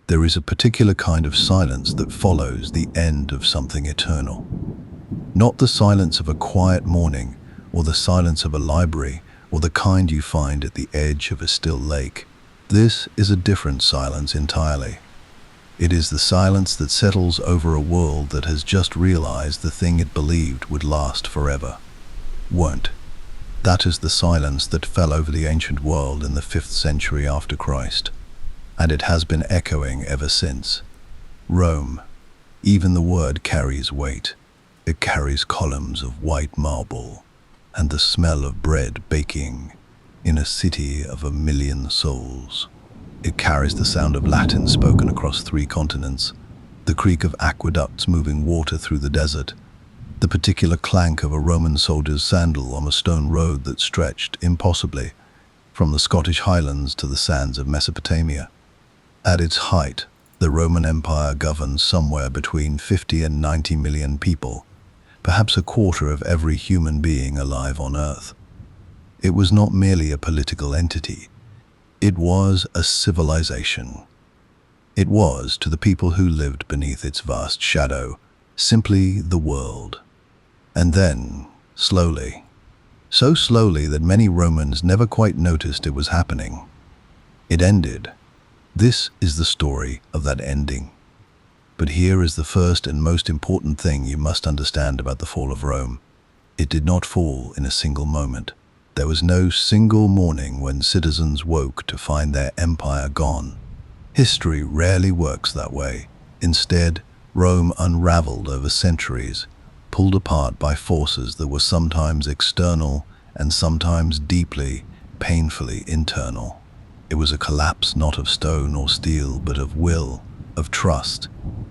There is a particular kind of silence that follows the end of something eternal. Not the silence of a quiet morning, or the silence of a library, or the kind you find at the edge of a still lake. This is a different silence entirely. It is the silence that settles over a world that has just realized the thing it believed would last forever won't. That is the silence that fell over the ancient world in the 5th century after Christ, and it has been echoing ever since. Rome. Even the word carries weight. It carries columns of white marble and the smell of bread baking in a city of 1,000,000 souls. It carries the sound of Latin spoken across 3 continents, the creak of aqueducts moving water through the desert, the particular clank of a Roman soldier's sandal on a stone road that stretched, impossibly, from the Scottish highlands to the sands of Mesopotamia. At its height, the Roman Empire governed somewhere between 50 and 90 million people, perhaps a quarter of every human being alive on Earth. It was not merely a political entity. It was a civilization. It was, to the people who lived beneath its vast shadow, simply the world. And then, slowly, so slowly that many Romans never quite noticed it was happening, it ended. This is the story of that ending. But here is the first and most important thing you must understand about the fall of Rome. It did not fall in a single moment. There was no single morning when citizens woke to find their empire gone. History rarely works that way. Instead, Rome unraveled over centuries, pulled apart by forces that were sometimes external and sometimes deeply, painfully internal. It was a collapse not of stone or steel, but of will, of trust,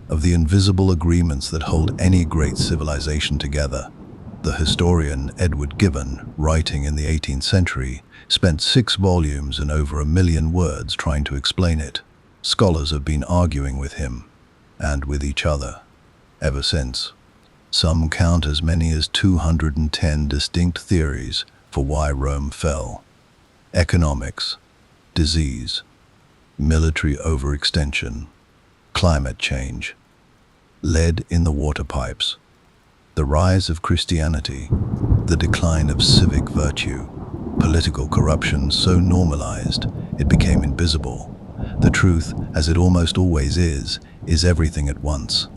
of the invisible agreements that hold any great civilization together. The historian Edward Gibbon, writing in the 18th century, spent 6 volumes and over 1,000,000 words trying to explain it. Scholars have been arguing with him, and with each other, ever since. Some count as many as 210 distinct theories for why Rome fell. Economics, disease, military overextension, climate change, lead in the water pipes, the rise of Christianity, the decline of civic virtue, political corruption so normalized it became invisible. The truth, as it almost always is everything at once.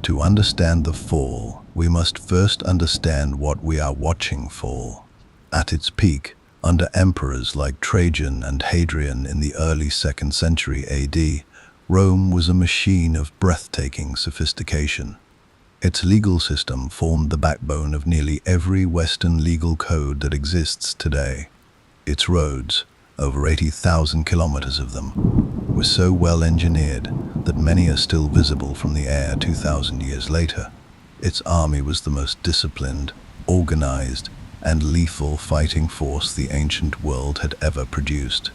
To understand the fall, we must first understand what we are watching fall. At its peak, under emperors like Trajan and Hadrian in the early 2nd century AD, Rome was a machine of breathtaking sophistication. Its legal system formed the backbone of nearly every Western legal code that exists today. Its roads, over 80,000 kilometers of them, were so well engineered that many are still visible from the air 2,000 years later. Its army was the most disciplined, organized, and lethal fighting force the ancient world had ever produced.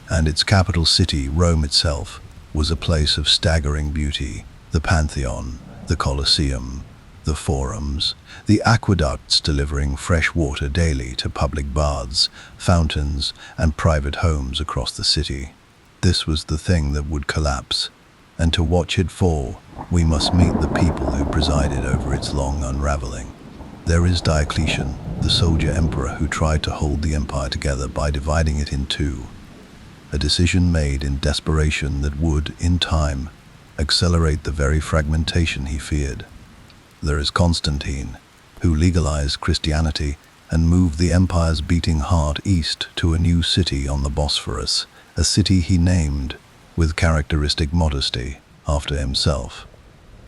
And its capital city, Rome itself, was a place of staggering beauty. The Pantheon, the Colosseum, the forums, the aqueducts delivering fresh water daily to public baths, fountains, and private homes across the city. This was the thing that would collapse, and to watch it fall, we must meet the people who presided over its long unraveling. There is Diocletian, the soldier emperor who tried to hold the empire together by dividing it in 2, a decision made in desperation that would, in time, accelerate the very fragmentation he feared. There is Constantine, who legalized Christianity and moved the empire's beating heart east to a new city on the Bosphorus, a city he named, with characteristic modesty, after himself.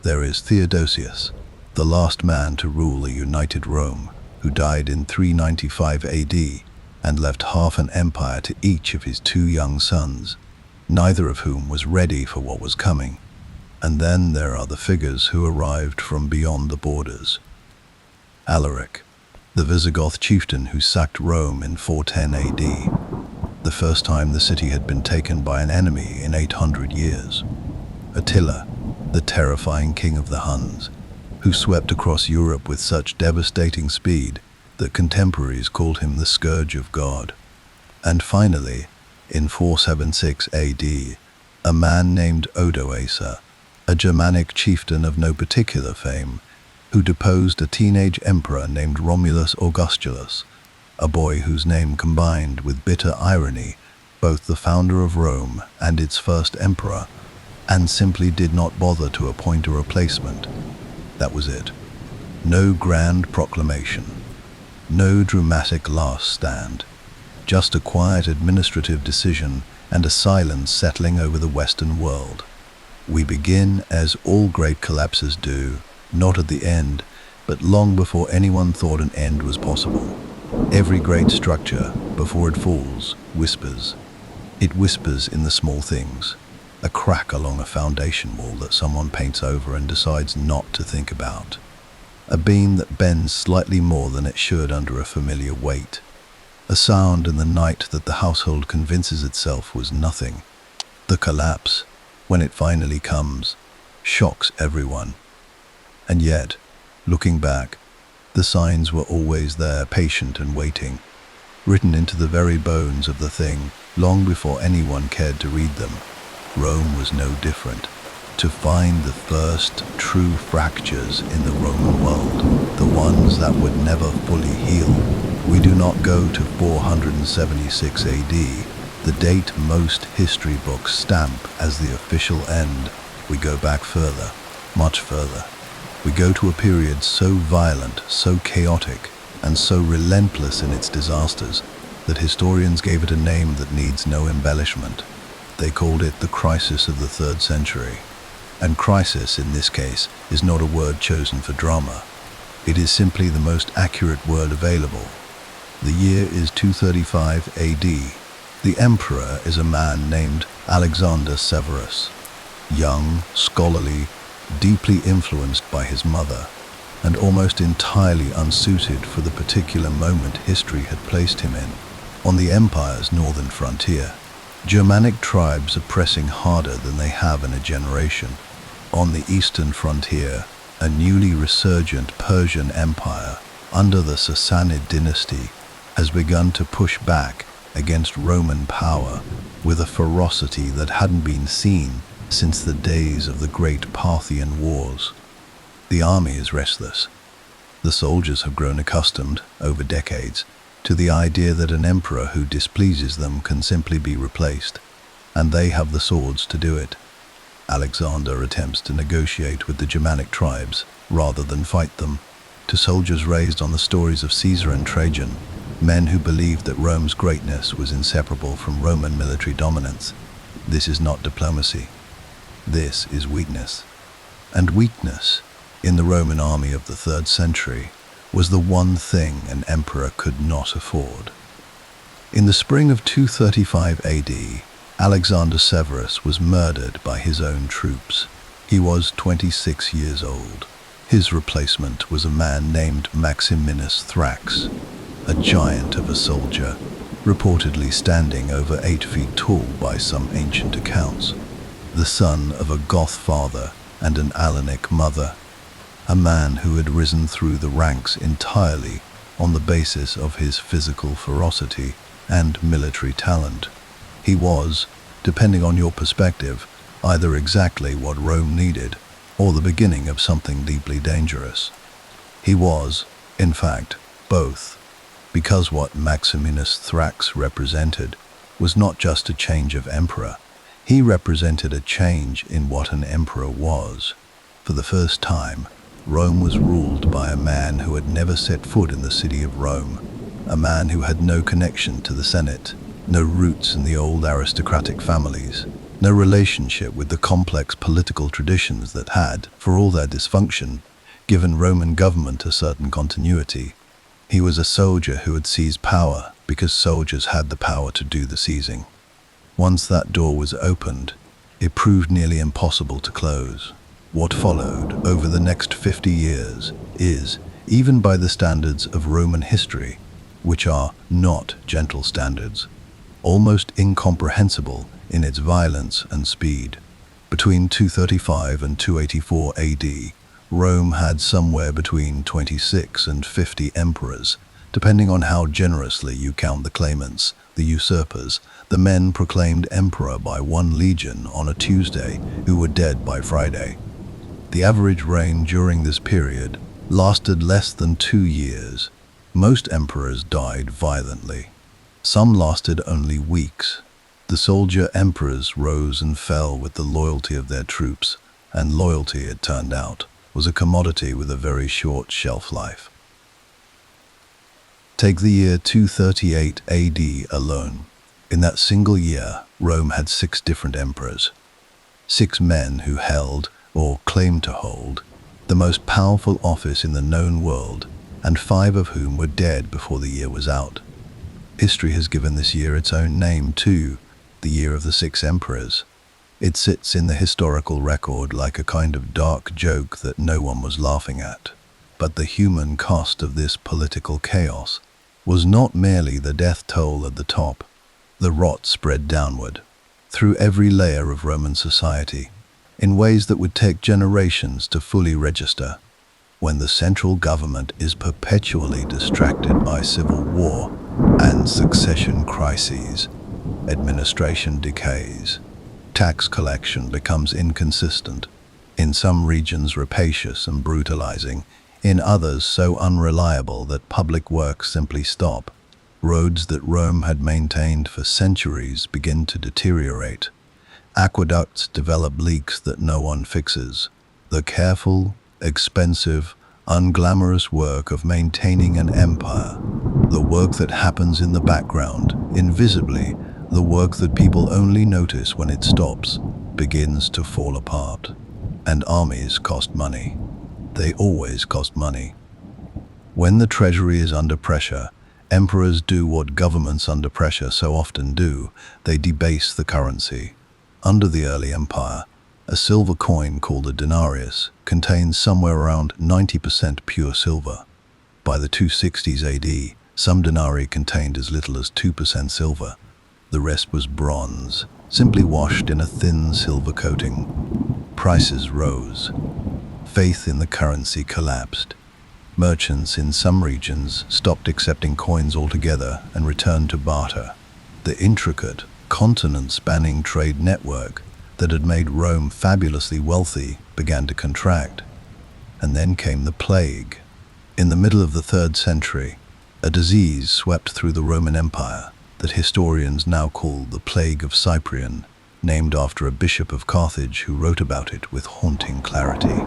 There is Theodosius, the last man to rule a united Rome, who died in 395 AD and left half an empire to each of his 2 young sons, neither of whom was ready for what was coming. And then there are the figures who arrived from beyond the borders. Alaric, the Visigoth chieftain who sacked Rome in 410 AD, the first time the city had been taken by an enemy in 800 years. Attila, the terrifying king of the Huns, who swept across Europe with such devastating speed that contemporaries called him the Scourge of God. And finally, in 476 AD, a man named Odoacer, a Germanic chieftain of no particular fame, who deposed a teenage emperor named Romulus Augustulus, a boy whose name combined with bitter irony both the founder of Rome and its first emperor, and simply did not bother to appoint a replacement. That was it. No grand proclamation, no dramatic last stand, just a quiet administrative decision and a silence settling over the Western world. We begin, as all great collapses do, not at the end, but long before anyone thought an end was possible. Every great structure, before it falls, whispers. It whispers in the small things, a crack along a foundation wall that someone paints over and decides not to think about, a beam that bends slightly more than it should under a familiar weight, a sound in the night that the household convinces itself was nothing. The collapse, when it finally comes, shocks everyone. And yet, looking back, the signs were always there, patient and waiting, written into the very bones of the thing, long before anyone cared to read them. Rome was no different. To find the first true fractures in the Roman world, the ones that would never fully heal, we do not go to 476 AD, the date most history books stamp as the official end. We go back further, much further. We go to a period so violent, so chaotic, and so relentless in its disasters that historians gave it a name that needs no embellishment. They called it the crisis of the 3rd century. And crisis, in this case, is not a word chosen for drama. It is simply the most accurate word available. The year is 235 AD. The emperor is a man named Alexander Severus, young, scholarly, deeply influenced by his mother, and almost entirely unsuited for the particular moment history had placed him in. On the empire's northern frontier, Germanic tribes are pressing harder than they have in a generation. On the eastern frontier, a newly resurgent Persian empire under the Sassanid dynasty has begun to push back against Roman power with a ferocity that hadn't been seen since the days of the great Parthian wars. The army is restless. The soldiers have grown accustomed, over decades, to the idea that an emperor who displeases them can simply be replaced, and they have the swords to do it. Alexander attempts to negotiate with the Germanic tribes rather than fight them. To soldiers raised on the stories of Caesar and Trajan, men who believed that Rome's greatness was inseparable from Roman military dominance, this is not diplomacy. This is weakness. And weakness, in the Roman army of the 3rd century, was the one thing an emperor could not afford. In the spring of 235 AD, Alexander Severus was murdered by his own troops. He was 26 years old. His replacement was a man named Maximinus Thrax, a giant of a soldier, reportedly standing over 8 feet tall by some ancient accounts, the son of a Goth father and an Alanic mother, a man who had risen through the ranks entirely on the basis of his physical ferocity and military talent. He was, depending on your perspective, either exactly what Rome needed or the beginning of something deeply dangerous. He was, in fact, both, because what Maximinus Thrax represented was not just a change of emperor. He represented a change in what an emperor was. For the first time, Rome was ruled by a man who had never set foot in the city of Rome, a man who had no connection to the Senate, no roots in the old aristocratic families, no relationship with the complex political traditions that had, for all their dysfunction, given Roman government a certain continuity. He was a soldier who had seized power because soldiers had the power to do the seizing. Once that door was opened, it proved nearly impossible to close. What followed over the next 50 years is, even by the standards of Roman history, which are not gentle standards, almost incomprehensible in its violence and speed. Between 235 and 284 AD, Rome had somewhere between 26 and 50 emperors, Depending on how generously you count the claimants, the usurpers, the men proclaimed emperor by one legion on a Tuesday who were dead by Friday. The average reign during this period lasted less than 2 years. Most emperors died violently. Some lasted only weeks. The soldier emperors rose and fell with the loyalty of their troops, and loyalty, it turned out, was a commodity with a very short shelf life. Take the year 238 AD alone. In that single year, Rome had 6 different emperors. 6 men who held, or claimed to hold, the most powerful office in the known world, and 5 of whom were dead before the year was out. History has given this year its own name too, the year of the 6 emperors. It sits in the historical record like a kind of dark joke that no one was laughing at. But the human cost of this political chaos was not merely the death toll at the top. The rot spread downward, through every layer of Roman society, in ways that would take generations to fully register. When the central government is perpetually distracted by civil war and succession crises, administration decays, tax collection becomes inconsistent, in some regions rapacious and brutalizing, in others so unreliable that public works simply stop. Roads that Rome had maintained for centuries begin to deteriorate. Aqueducts develop leaks that no one fixes. The careful, expensive, unglamorous work of maintaining an empire, the work that happens in the background, invisibly, the work that people only notice when it stops, begins to fall apart. And armies cost money. They always cost money. When the treasury is under pressure, emperors do what governments under pressure so often do: they debase the currency. Under the early empire, a silver coin called a denarius contains somewhere around 90% pure silver. By the 260s AD, some denarii contained as little as 2% silver. The rest was bronze, simply washed in a thin silver coating. Prices rose. Faith in the currency collapsed. Merchants in some regions stopped accepting coins altogether and returned to barter. The intricate, continent-spanning trade network that had made Rome fabulously wealthy began to contract. And then came the plague. In the middle of the 3rd century, a disease swept through the Roman Empire that historians now call the Plague of Cyprian, named after a bishop of Carthage who wrote about it with haunting clarity.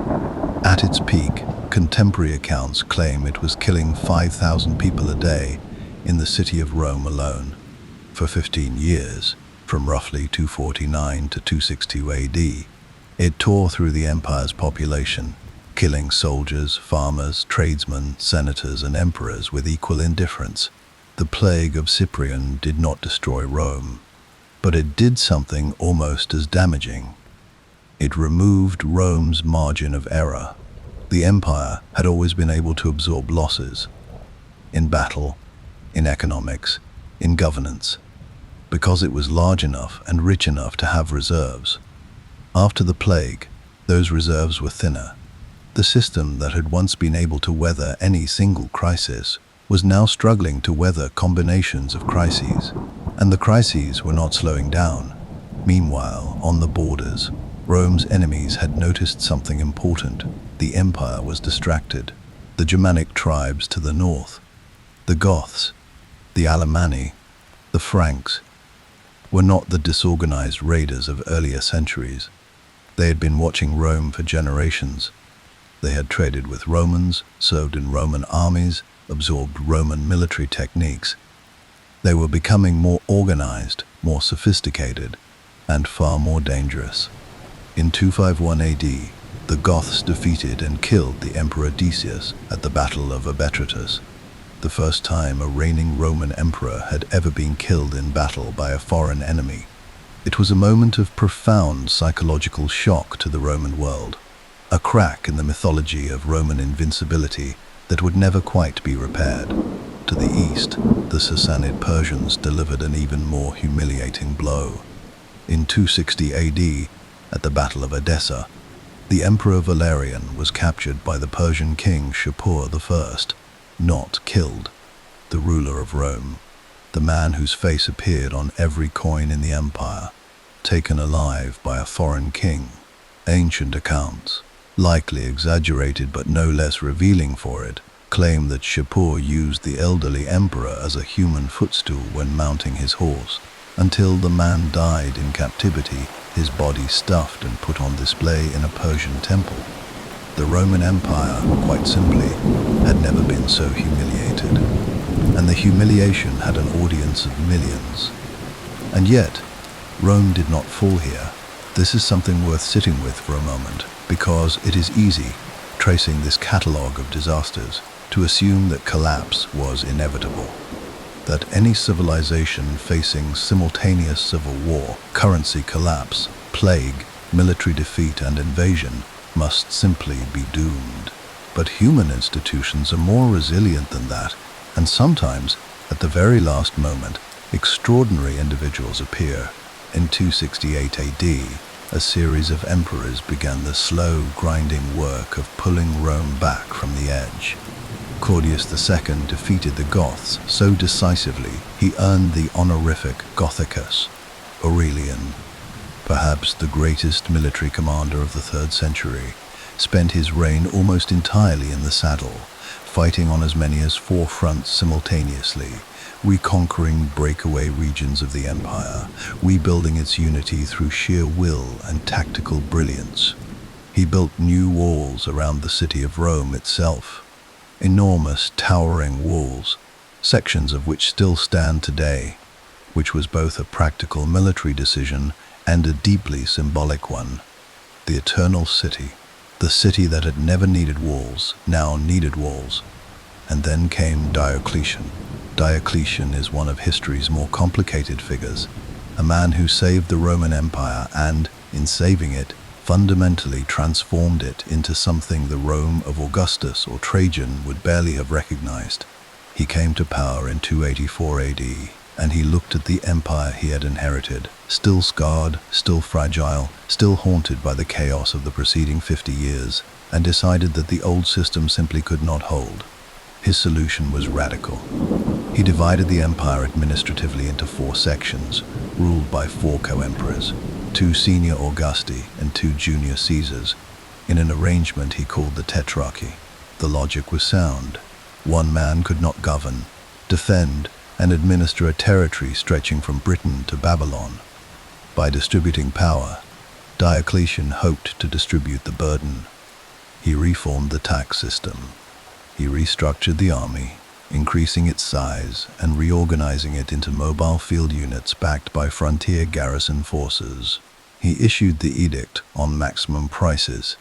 At its peak, contemporary accounts claim it was killing 5,000 people a day in the city of Rome alone. For 15 years, from roughly 249 to 262 AD, it tore through the empire's population, killing soldiers, farmers, tradesmen, senators, and emperors with equal indifference. The plague of Cyprian did not destroy Rome, but it did something almost as damaging. It removed Rome's margin of error. The empire had always been able to absorb losses in battle, in economics, in governance, because it was large enough and rich enough to have reserves. After the plague, those reserves were thinner. The system that had once been able to weather any single crisis was now struggling to weather combinations of crises, and the crises were not slowing down. Meanwhile, on the borders, Rome's enemies had noticed something important. The empire was distracted. The Germanic tribes to the north, the Goths, the Alemanni, the Franks, were not the disorganized raiders of earlier centuries. They had been watching Rome for generations. They had traded with Romans, served in Roman armies, absorbed Roman military techniques. They were becoming more organized, more sophisticated, and far more dangerous. In 251 AD, the Goths defeated and killed the Emperor Decius at the Battle of Abetratus, the first time a reigning Roman emperor had ever been killed in battle by a foreign enemy. It was a moment of profound psychological shock to the Roman world, a crack in the mythology of Roman invincibility that would never quite be repaired. To the east, the Sassanid Persians delivered an even more humiliating blow. In 260 AD, at the Battle of Edessa, the Emperor Valerian was captured by the Persian king Shapur I, not killed. the ruler of Rome, the man whose face appeared on every coin in the empire, taken alive by a foreign king. Ancient accounts, likely exaggerated but no less revealing for it, claim that Shapur used the elderly emperor as a human footstool when mounting his horse, until the man died in captivity, his body stuffed and put on display in a Persian temple. The Roman Empire, quite simply, had never been so humiliated, and the humiliation had an audience of millions. And yet, Rome did not fall here. This is something worth sitting with for a moment, because it is easy, tracing this catalogue of disasters, to assume that collapse was inevitable. That any civilization facing simultaneous civil war, currency collapse, plague, military defeat and invasion must simply be doomed. But human institutions are more resilient than that, and sometimes, at the very last moment, extraordinary individuals appear. In 268 AD, a series of emperors began the slow, grinding work of pulling Rome back from the edge. Claudius II defeated the Goths so decisively he earned the honorific Gothicus. Aurelian, perhaps the greatest military commander of the 3rd century, spent his reign almost entirely in the saddle, fighting on as many as 4 fronts simultaneously, reconquering breakaway regions of the empire, rebuilding its unity through sheer will and tactical brilliance. He built new walls around the city of Rome itself, enormous towering walls, sections of which still stand today, which was both a practical military decision and a deeply symbolic one. The eternal city, the city that had never needed walls, now needed walls. And then came Diocletian. Diocletian is one of history's more complicated figures, a man who saved the Roman Empire and, in saving it, fundamentally transformed it into something the Rome of Augustus or Trajan would barely have recognized. He came to power in 284 AD, and he looked at the empire he had inherited, still scarred, still fragile, still haunted by the chaos of the preceding 50 years, and decided that the old system simply could not hold. His solution was radical. He divided the empire administratively into 4 sections, ruled by 4 co-emperors, 2 senior Augusti and 2 junior Caesars, in an arrangement he called the Tetrarchy. The logic was sound. One man could not govern, defend, and administer a territory stretching from Britain to Babylon. By distributing power, Diocletian hoped to distribute the burden. He reformed the tax system. He restructured the army, increasing its size and reorganizing it into mobile field units backed by frontier garrison forces. He issued the Edict on Maximum Prices,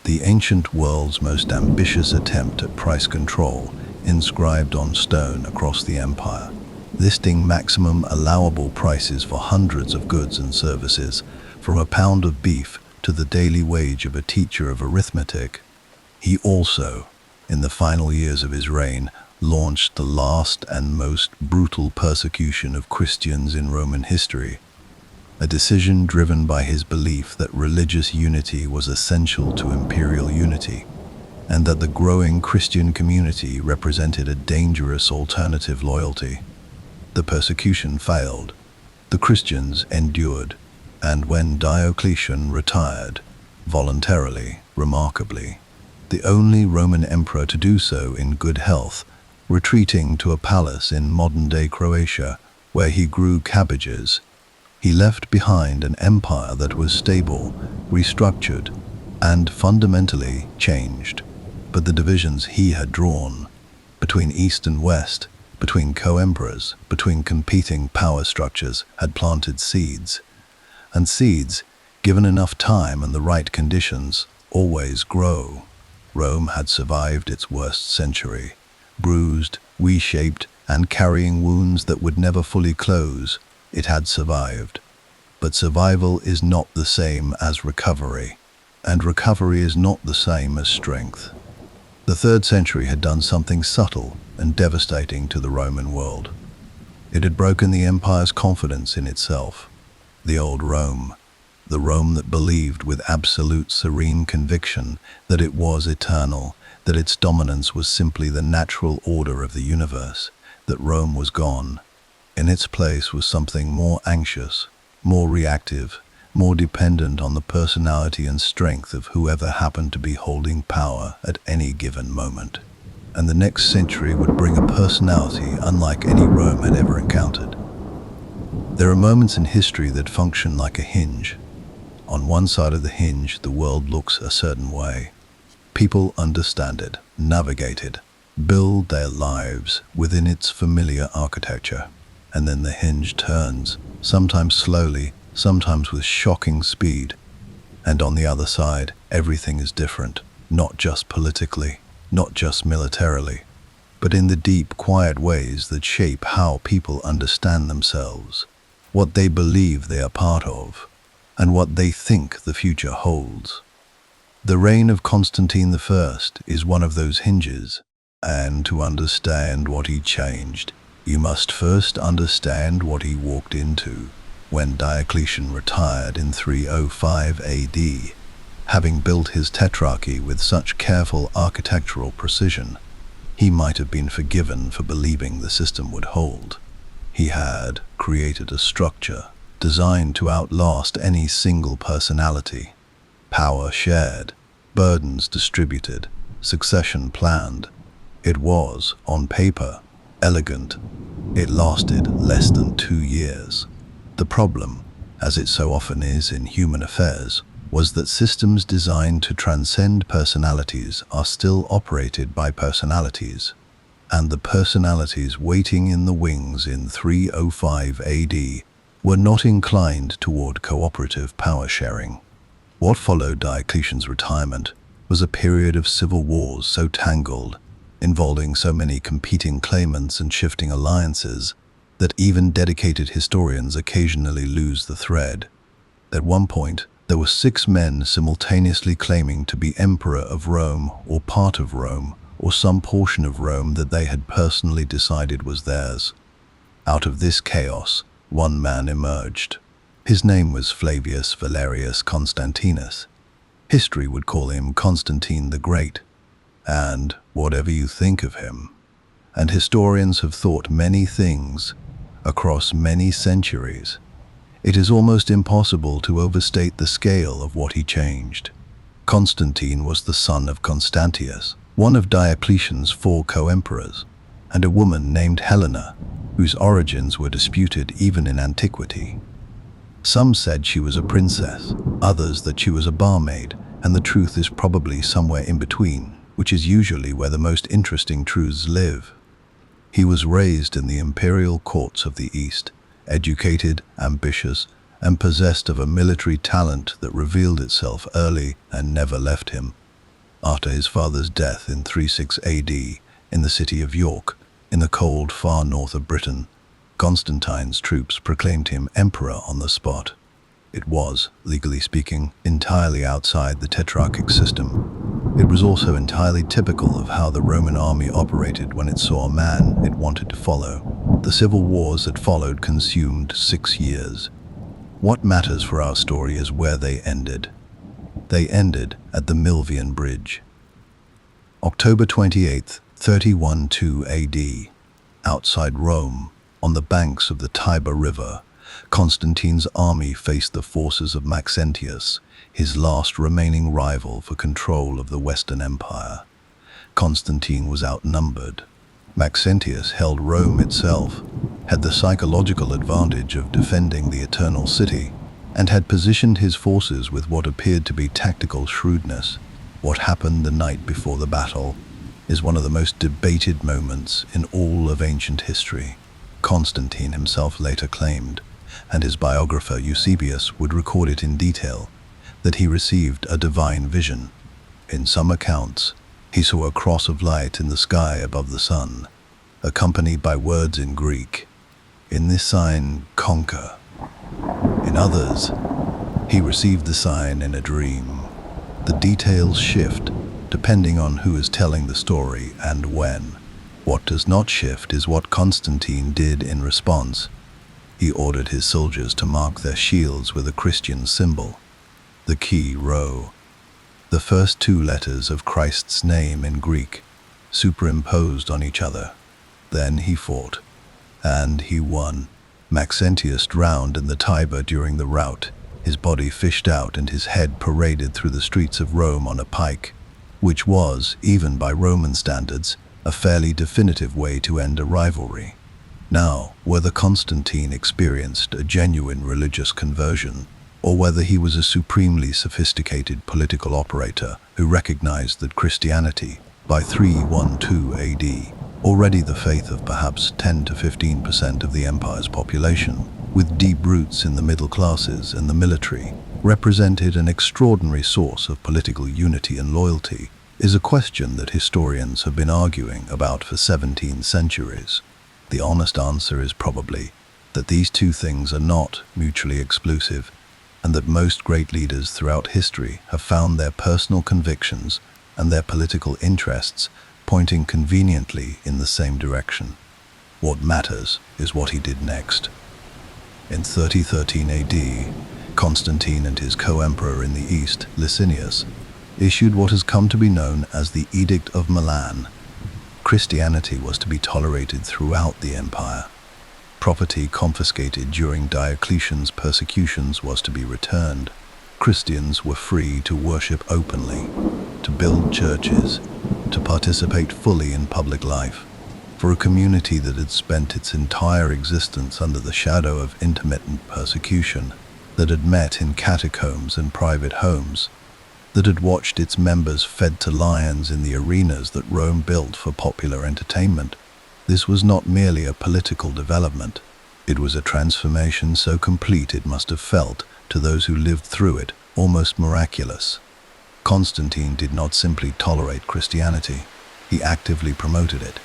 the ancient world's most ambitious attempt at price control, inscribed on stone across the empire, listing maximum allowable prices for hundreds of goods and services, from a pound of beef to the daily wage of a teacher of arithmetic. He also, in the final years of his reign, launched the last and most brutal persecution of Christians in Roman history, a decision driven by his belief that religious unity was essential to imperial unity, and that the growing Christian community represented a dangerous alternative loyalty. The persecution failed. The Christians endured, and when Diocletian retired, voluntarily, remarkably, the only Roman emperor to do so in good health, retreating to a palace in modern-day Croatia, where he grew cabbages, he left behind an empire that was stable, restructured, and fundamentally changed. But the divisions he had drawn, between East and West, between co-emperors, between competing power structures, had planted seeds. And seeds, given enough time and the right conditions, always grow. Rome had survived its worst century, bruised, reshaped, and carrying wounds that would never fully close. It had survived. But survival is not the same as recovery, and recovery is not the same as strength. The 3rd century had done something subtle and devastating to the Roman world. It had broken the empire's confidence in itself. The old Rome, the Rome that believed with absolute serene conviction that it was eternal, that its dominance was simply the natural order of the universe, that Rome was gone. In its place was something more anxious, more reactive, more dependent on the personality and strength of whoever happened to be holding power at any given moment. And the next century would bring a personality unlike any Rome had ever encountered. There are moments in history that function like a hinge. On one side of the hinge, the world looks a certain way. People understand it, navigate it, build their lives within its familiar architecture. And then the hinge turns, sometimes slowly, sometimes with shocking speed. And on the other side, everything is different, not just politically, not just militarily, but in the deep, quiet ways that shape how people understand themselves, what they believe they are part of, and what they think the future holds. The reign of Constantine I is one of those hinges, and to understand what he changed, you must first understand what he walked into. When Diocletian retired in 305 AD, having built his tetrarchy with such careful architectural precision, he might have been forgiven for believing the system would hold. He had created a structure designed to outlast any single personality. Power shared, burdens distributed, succession planned. It was, on paper, elegant. It lasted less than 2 years. The problem, as it so often is in human affairs, was that systems designed to transcend personalities are still operated by personalities, and the personalities waiting in the wings in 305 AD were not inclined toward cooperative power sharing. What followed Diocletian's retirement was a period of civil wars so tangled, involving so many competing claimants and shifting alliances, that even dedicated historians occasionally lose the thread. At one point, there were 6 men simultaneously claiming to be emperor of Rome or part of Rome or some portion of Rome that they had personally decided was theirs. Out of this chaos, one man emerged. His name was Flavius Valerius Constantinus. History would call him Constantine the Great, and whatever you think of him, and historians have thought many things across many centuries, it is almost impossible to overstate the scale of what he changed. Constantine was the son of Constantius, one of Diocletian's 4 co-emperors, and a woman named Helena, whose origins were disputed even in antiquity. Some said she was a princess, others that she was a barmaid, and the truth is probably somewhere in between, which is usually where the most interesting truths live. He was raised in the imperial courts of the East, educated, ambitious, and possessed of a military talent that revealed itself early and never left him. After his father's death in 36 AD in the city of York, in the cold far north of Britain, Constantine's troops proclaimed him emperor on the spot. It was, legally speaking, entirely outside the tetrarchic system. It was also entirely typical of how the Roman army operated when it saw a man it wanted to follow. The civil wars that followed consumed 6 years. What matters for our story is where they ended. They ended at the Milvian Bridge. October 28th, 312 AD. Outside Rome, on the banks of the Tiber River, Constantine's army faced the forces of Maxentius, his last remaining rival for control of the Western Empire. Constantine was outnumbered. Maxentius held Rome itself, had the psychological advantage of defending the Eternal City, and had positioned his forces with what appeared to be tactical shrewdness. What happened the night before the battle is one of the most debated moments in all of ancient history. Constantine himself later claimed, and his biographer Eusebius would record it in detail, that he received a divine vision. In some accounts, he saw a cross of light in the sky above the sun, accompanied by words in Greek, "In this sign, conquer." In others, he received the sign in a dream. The details shift depending on who is telling the story and when. What does not shift is what Constantine did in response. He ordered his soldiers to mark their shields with a Christian symbol, the key rho, the first 2 letters of Christ's name in Greek, superimposed on each other. Then he fought, and he won. Maxentius drowned in the Tiber during the rout, his body fished out and his head paraded through the streets of Rome on a pike, which was, even by Roman standards, a fairly definitive way to end a rivalry. Now, whether Constantine experienced a genuine religious conversion, or whether he was a supremely sophisticated political operator who recognized that Christianity, by 312 AD, already the faith of perhaps 10 to 15% of the empire's population, with deep roots in the middle classes and the military, represented an extraordinary source of political unity and loyalty, is a question that historians have been arguing about for 17 centuries. The honest answer is probably that these two things are not mutually exclusive, and that most great leaders throughout history have found their personal convictions and their political interests pointing conveniently in the same direction. What matters is what he did next. In 3013 AD, Constantine and his co-emperor in the east, Licinius, issued what has come to be known as the Edict of Milan. Christianity was to be tolerated throughout the empire. Property confiscated during Diocletian's persecutions was to be returned. Christians were free to worship openly, to build churches, to participate fully in public life. For a community that had spent its entire existence under the shadow of intermittent persecution, that had met in catacombs and private homes, that had watched its members fed to lions in the arenas that Rome built for popular entertainment, this was not merely a political development. It was a transformation so complete it must have felt, to those who lived through it, almost miraculous. Constantine did not simply tolerate Christianity, he actively promoted it.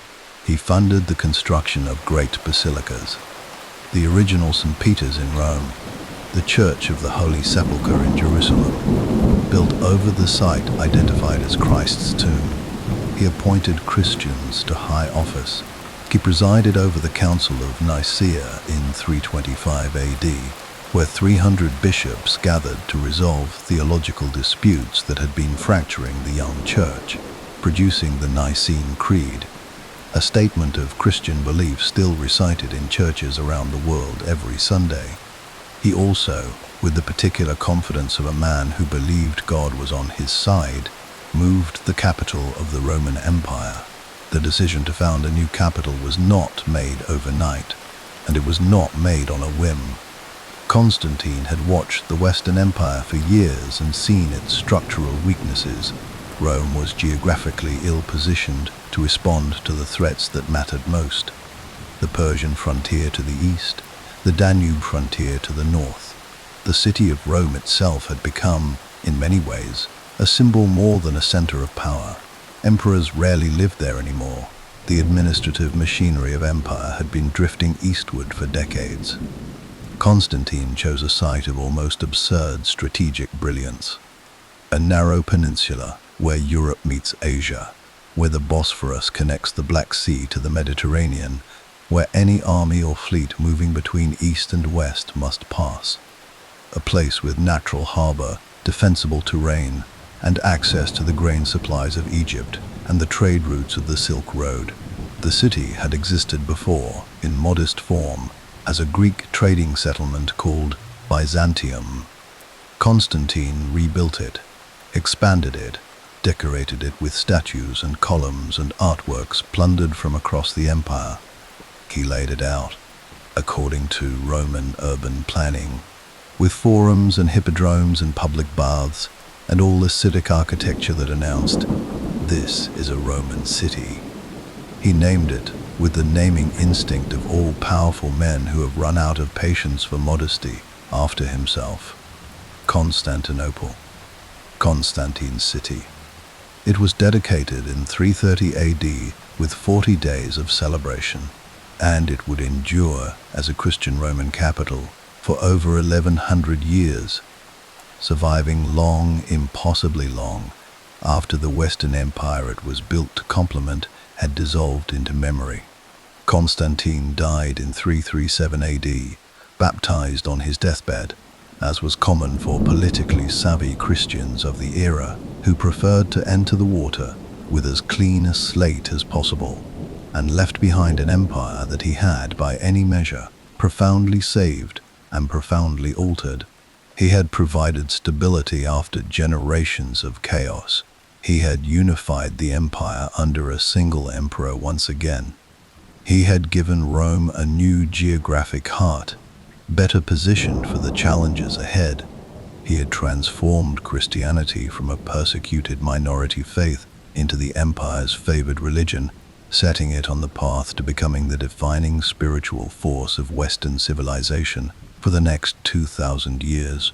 He funded the construction of great basilicas. The original St. Peter's in Rome, the Church of the Holy Sepulchre in Jerusalem, built over the site identified as Christ's tomb. He appointed Christians to high office. He presided over the Council of Nicaea in 325 AD, where 300 bishops gathered to resolve theological disputes that had been fracturing the young church, producing the Nicene Creed, a statement of Christian belief still recited in churches around the world every Sunday. He also, with the particular confidence of a man who believed God was on his side, moved the capital of the Roman Empire. The decision to found a new capital was not made overnight, and it was not made on a whim. Constantine had watched the Western Empire for years and seen its structural weaknesses. Rome was geographically ill-positioned to respond to the threats that mattered most. The Persian frontier to the east, the Danube frontier to the north. The city of Rome itself had become, in many ways, a symbol more than a center of power. Emperors rarely lived there anymore. The administrative machinery of empire had been drifting eastward for decades. Constantine chose a site of almost absurd strategic brilliance. A narrow peninsula where Europe meets Asia, where the Bosphorus connects the Black Sea to the Mediterranean, where any army or fleet moving between east and west must pass. A place with natural harbor, defensible terrain, and access to the grain supplies of Egypt and the trade routes of the Silk Road. The city had existed before, in modest form, as a Greek trading settlement called Byzantium. Constantine rebuilt it, expanded it, decorated it with statues and columns and artworks plundered from across the empire. He laid it out, according to Roman urban planning, with forums and hippodromes and public baths, and all the civic architecture that announced, "This is a Roman city." He named it with the naming instinct of all powerful men who have run out of patience for modesty after himself. Constantinople, Constantine's city. It was dedicated in 330 AD with 40 days of celebration, and it would endure as a Christian Roman capital for over 1100 years, surviving long, impossibly long, after the Western Empire it was built to complement had dissolved into memory. Constantine died in 337 AD, baptized on his deathbed, as was common for politically savvy Christians of the era who preferred to enter the water with as clean a slate as possible. and left behind an empire that he had, by any measure, profoundly saved and profoundly altered. He had provided stability after generations of chaos. He had unified the empire under a single emperor once again. He had given Rome a new geographic heart, better positioned for the challenges ahead. He had transformed Christianity from a persecuted minority faith into the empire's favored religion, setting it on the path to becoming the defining spiritual force of Western civilization for the next 2,000 years.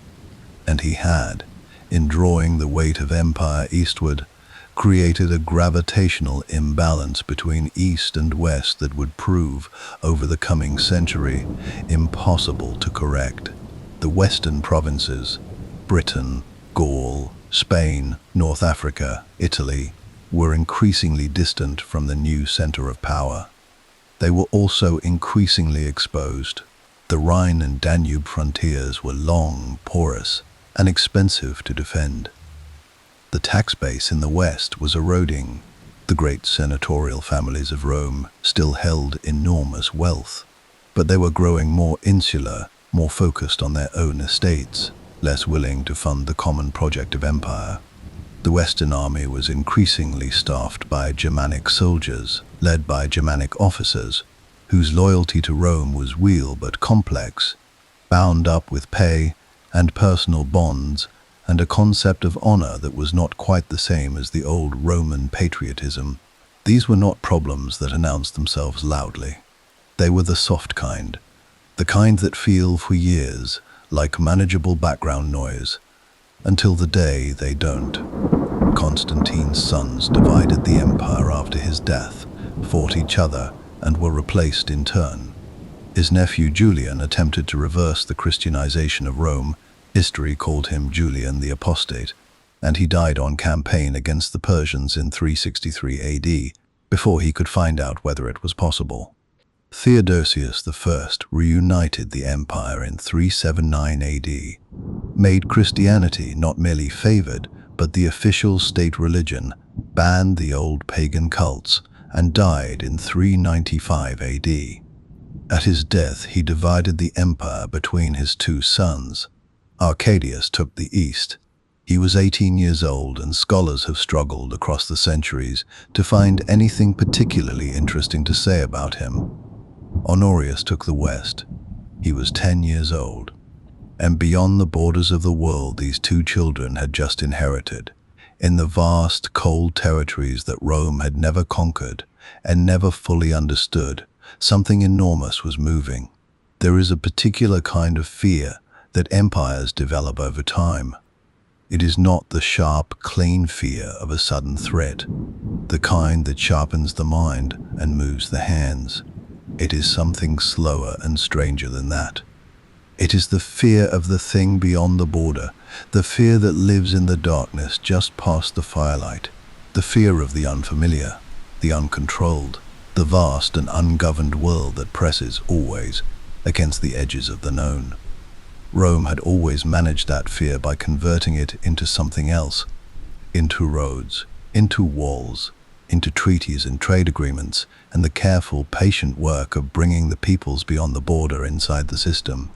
And he had, in drawing the weight of empire eastward, created a gravitational imbalance between East and West that would prove, over the coming century, impossible to correct. The Western provinces, Britain, Gaul, Spain, North Africa, Italy, were increasingly distant from the new center of power. They were also increasingly exposed. The Rhine and Danube frontiers were long, porous, and expensive to defend. The tax base in the West was eroding. The great senatorial families of Rome still held enormous wealth, but they were growing more insular, more focused on their own estates, less willing to fund the common project of empire. The Western army was increasingly staffed by Germanic soldiers, led by Germanic officers, whose loyalty to Rome was real but complex, bound up with pay and personal bonds, and a concept of honor that was not quite the same as the old Roman patriotism. These were not problems that announced themselves loudly. They were the soft kind, the kind that feel for years like manageable background noise, until the day they don't. Constantine's sons divided the empire after his death, fought each other, and were replaced in turn. His nephew Julian attempted to reverse the Christianization of Rome. History called him Julian the Apostate, and he died on campaign against the Persians in 363 AD, before he could find out whether it was possible. Theodosius I reunited the empire in 379 AD, made Christianity not merely favored, but the official state religion, banned the old pagan cults, and died in 395 AD. At his death, he divided the empire between his two sons. Arcadius took the east. He was 18 years old, and scholars have struggled across the centuries to find anything particularly interesting to say about him. Honorius took the west. He was 10 years old. And beyond the borders of the world these two children had just inherited, in the vast, cold territories that Rome had never conquered and never fully understood, something enormous was moving. There is a particular kind of fear that empires develop over time. It is not the sharp, clean fear of a sudden threat, the kind that sharpens the mind and moves the hands. It is something slower and stranger than that. It is the fear of the thing beyond the border, the fear that lives in the darkness just past the firelight, the fear of the unfamiliar, the uncontrolled, the vast and ungoverned world that presses always against the edges of the known. Rome had always managed that fear by converting it into something else, into roads, into walls, into treaties and trade agreements, and the careful, patient work of bringing the peoples beyond the border inside the system,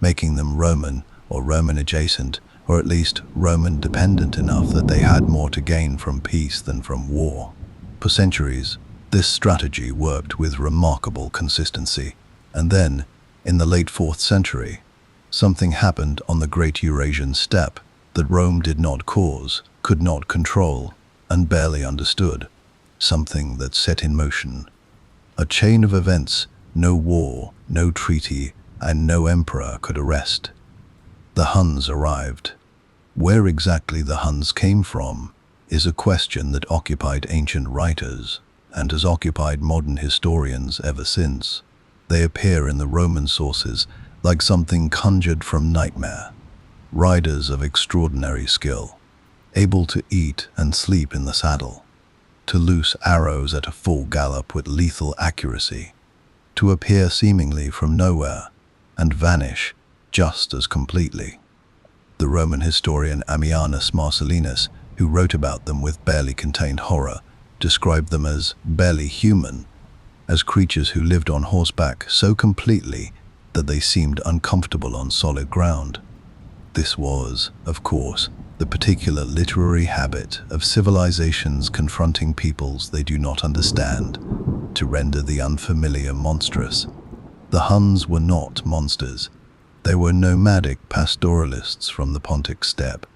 making them Roman or Roman adjacent, or at least Roman dependent enough that they had more to gain from peace than from war. For centuries, this strategy worked with remarkable consistency. And then, in the late 4th century, something happened on the Great Eurasian Steppe that Rome did not cause, could not control, and barely understood. Something that set in motion a chain of events no war, no treaty, and no emperor could arrest. The Huns arrived. Where exactly the Huns came from is a question that occupied ancient writers and has occupied modern historians ever since. They appear in the Roman sources like something conjured from nightmare, riders of extraordinary skill, able to eat and sleep in the saddle, to loose arrows at a full gallop with lethal accuracy, to appear seemingly from nowhere and vanish just as completely. The Roman historian Ammianus Marcellinus, who wrote about them with barely contained horror, described them as barely human, as creatures who lived on horseback so completely that they seemed uncomfortable on solid ground. This was, of course, the particular literary habit of civilizations confronting peoples they do not understand, to render the unfamiliar monstrous. The Huns were not monsters. They were nomadic pastoralists from the Pontic steppe,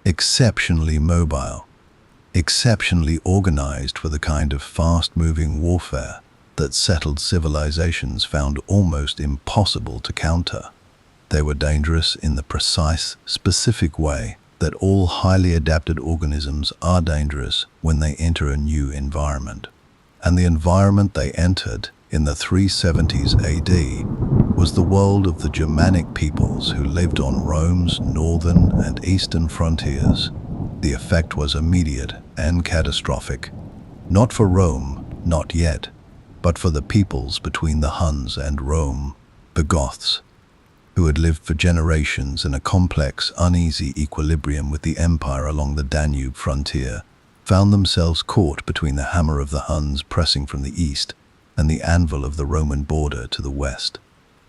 exceptionally mobile, exceptionally organized for the kind of fast-moving warfare that settled civilizations found almost impossible to counter. They were dangerous in the precise, specific way that all highly adapted organisms are dangerous when they enter a new environment. And the environment they entered in the 370s AD was the world of the Germanic peoples who lived on Rome's northern and eastern frontiers. The effect was immediate and catastrophic, not for Rome, not yet, but for the peoples between the Huns and Rome, the Goths, who had lived for generations in a complex, uneasy equilibrium with the empire along the Danube frontier, found themselves caught between the hammer of the Huns pressing from the east and the anvil of the Roman border to the west.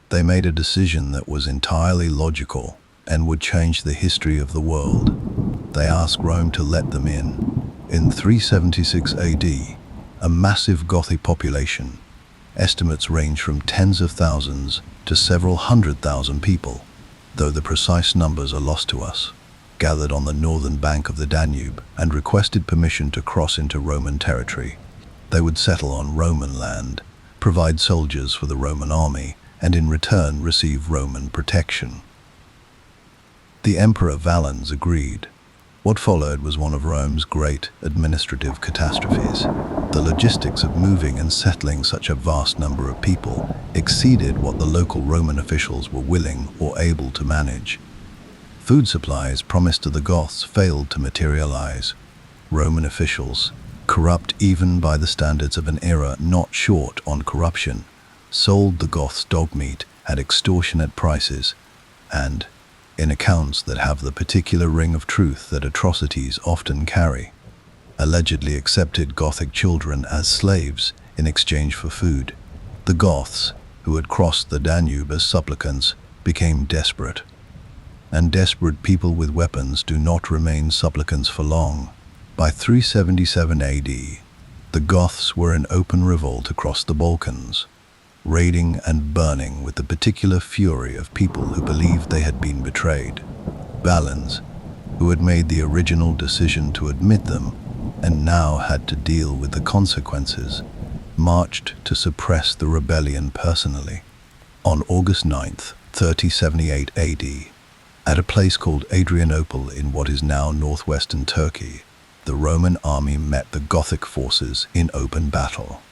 They made a decision that was entirely logical and would change the history of the world. They asked Rome to let them in. In 376 AD, a massive Gothic population, estimates range from tens of thousands to several 100,000 people, though the precise numbers are lost to us, gathered on the northern bank of the Danube and requested permission to cross into Roman territory. They would settle on Roman land, provide soldiers for the Roman army, and in return receive Roman protection. The Emperor Valens agreed. What followed was one of Rome's great administrative catastrophes. The logistics of moving and settling such a vast number of people exceeded what the local Roman officials were willing or able to manage. Food supplies promised to the Goths failed to materialize. Roman officials, corrupt even by the standards of an era not short on corruption, sold the Goths dog meat at extortionate prices, and, in accounts that have the particular ring of truth that atrocities often carry, allegedly accepted Gothic children as slaves in exchange for food. The Goths, who had crossed the Danube as supplicants, became desperate. And desperate people with weapons do not remain supplicants for long. By 377 AD, the Goths were in open revolt across the Balkans, raiding and burning with the particular fury of people who believed they had been betrayed. Valens, who had made the original decision to admit them and now had to deal with the consequences, marched to suppress the rebellion personally. On August 9th, 3078 AD, at a place called Adrianople in what is now northwestern Turkey, the Roman army met the Gothic forces in open battle.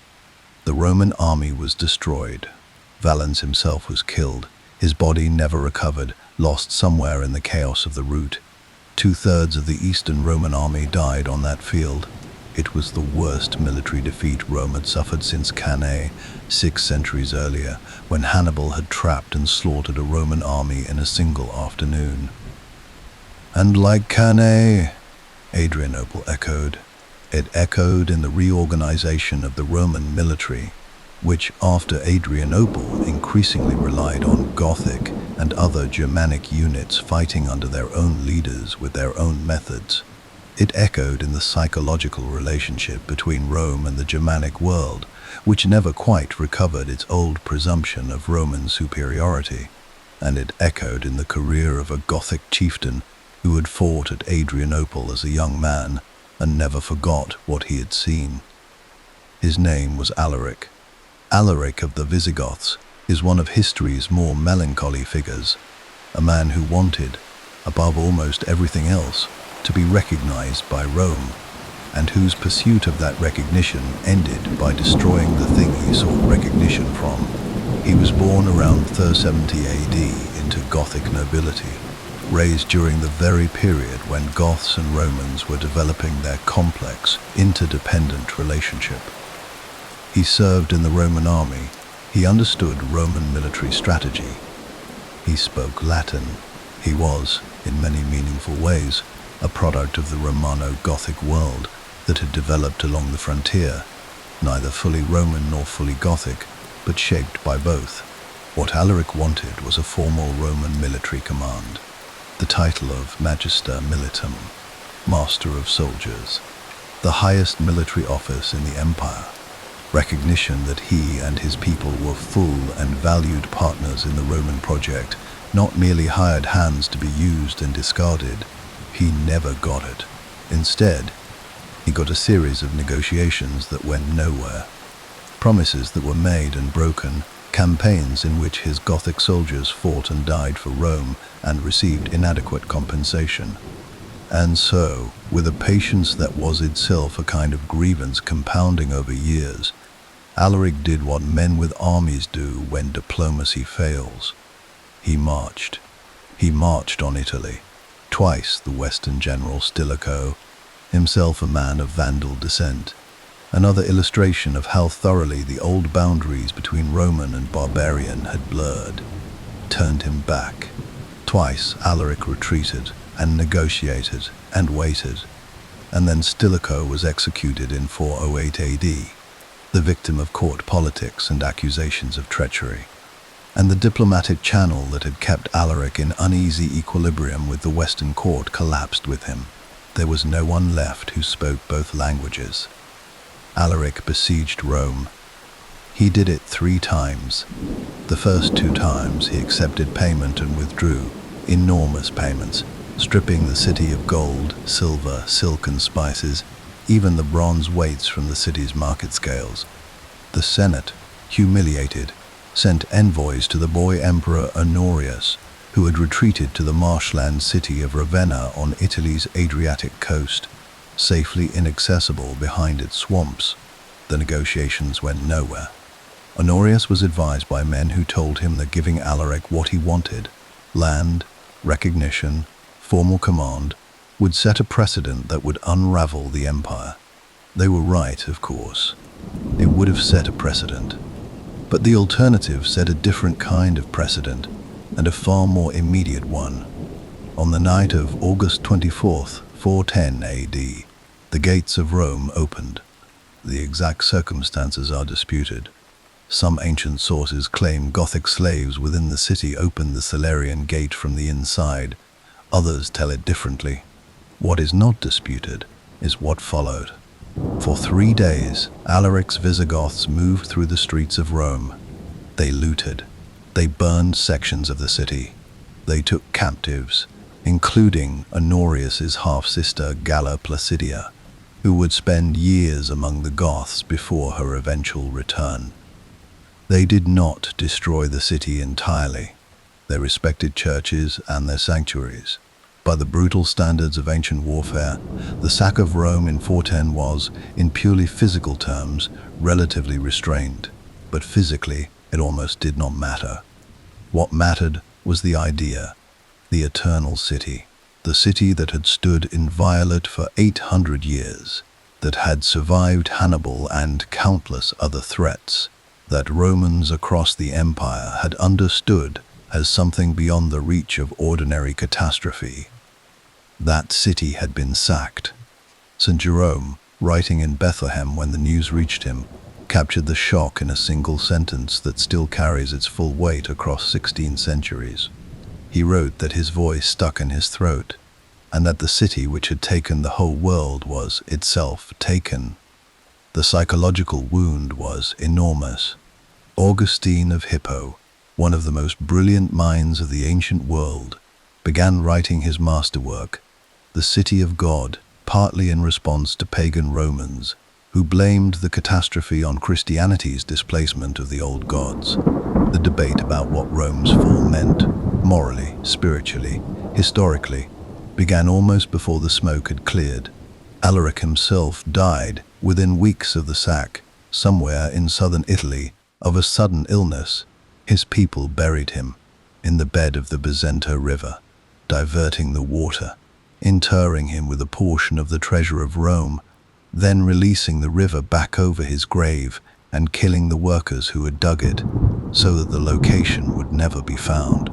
The Roman army was destroyed. Valens himself was killed, his body never recovered, lost somewhere in the chaos of the rout. 2/3 of the Eastern Roman army died on that field. It was the worst military defeat Rome had suffered since Cannae, 6 centuries earlier, when Hannibal had trapped and slaughtered a Roman army in a single afternoon. And like Cannae, Adrianople echoed. It echoed in the reorganization of the Roman military, which after Adrianople increasingly relied on Gothic and other Germanic units fighting under their own leaders with their own methods. It echoed in the psychological relationship between Rome and the Germanic world, which never quite recovered its old presumption of Roman superiority. And it echoed in the career of a Gothic chieftain who had fought at Adrianople as a young man and never forgot what he had seen. His name was Alaric. Alaric of the Visigoths is one of history's more melancholy figures, a man who wanted, above almost everything else, to be recognized by Rome, and whose pursuit of that recognition ended by destroying the thing he sought recognition from. He was born around 370 AD into Gothic nobility, raised during the very period when Goths and Romans were developing their complex, interdependent relationship. He served in the Roman army. He understood Roman military strategy. He spoke Latin. He was, in many meaningful ways, a product of the Romano-Gothic world that had developed along the frontier. neither fully Roman nor fully Gothic, but shaped by both. What Alaric wanted was a formal Roman military command, the title of Magister Militum, Master of Soldiers, the highest military office in the empire, recognition that he and his people were full and valued partners in the Roman project, not merely hired hands to be used and discarded. He never got it. Instead, he got a series of negotiations that went nowhere, promises that were made and broken, campaigns in which his Gothic soldiers fought and died for Rome and received inadequate compensation. And so, with a patience that was itself a kind of grievance compounding over years, Alaric did what men with armies do when diplomacy fails. He marched. He marched on Italy. Twice the Western general Stilicho, himself a man of Vandal descent, another illustration of how thoroughly the old boundaries between Roman and barbarian had blurred, turned him back. Twice Alaric retreated and negotiated and waited, and then Stilicho was executed in 408 AD, the victim of court politics and accusations of treachery. And the diplomatic channel that had kept Alaric in uneasy equilibrium with the Western court collapsed with him. There was no one left who spoke both languages. Alaric besieged Rome. He did it 3 times. The first 2 times he accepted payment and withdrew, enormous payments, stripping the city of gold, silver, silk and spices, even the bronze weights from the city's market scales. The Senate, humiliated, sent envoys to the boy emperor Honorius, who had retreated to the marshland city of Ravenna on Italy's Adriatic coast, safely inaccessible behind its swamps. The negotiations went nowhere. Honorius was advised by men who told him that giving Alaric what he wanted, land, recognition, formal command, would set a precedent that would unravel the empire. They were right, of course. It would have set a precedent. But the alternative set a different kind of precedent, and a far more immediate one. On the night of August 24th, 410 AD, the gates of Rome opened. The exact circumstances are disputed. Some ancient sources claim Gothic slaves within the city opened the Salarian gate from the inside. Others tell it differently. What is not disputed is what followed. For 3 days, Alaric's Visigoths moved through the streets of Rome. They looted. They burned sections of the city. They took captives, including Honorius's half-sister Galla Placidia, who would spend years among the Goths before her eventual return. They did not destroy the city entirely. They respected churches and their sanctuaries. By the brutal standards of ancient warfare, the sack of Rome in 410 was, in purely physical terms, relatively restrained. But physically, it almost did not matter. What mattered was the idea, the eternal city, the city that had stood inviolate for 800 years, that had survived Hannibal and countless other threats, that Romans across the empire had understood as something beyond the reach of ordinary catastrophe. That city had been sacked. St. Jerome, writing in Bethlehem when the news reached him, captured the shock in a single sentence that still carries its full weight across 16 centuries. He wrote that his voice stuck in his throat, and that the city which had taken the whole world was itself taken. The psychological wound was enormous. Augustine of Hippo, one of the most brilliant minds of the ancient world, began writing his masterwork, The City of God, partly in response to pagan Romans, who blamed the catastrophe on Christianity's displacement of the old gods. The debate about what Rome's fall meant, morally, spiritually, historically, began almost before the smoke had cleared. Alaric himself died within weeks of the sack, somewhere in southern Italy, of a sudden illness. His people buried him in the bed of the Bizento River, diverting the water, interring him with a portion of the treasure of Rome, then releasing the river back over his grave and killing the workers who had dug it, so that the location would never be found.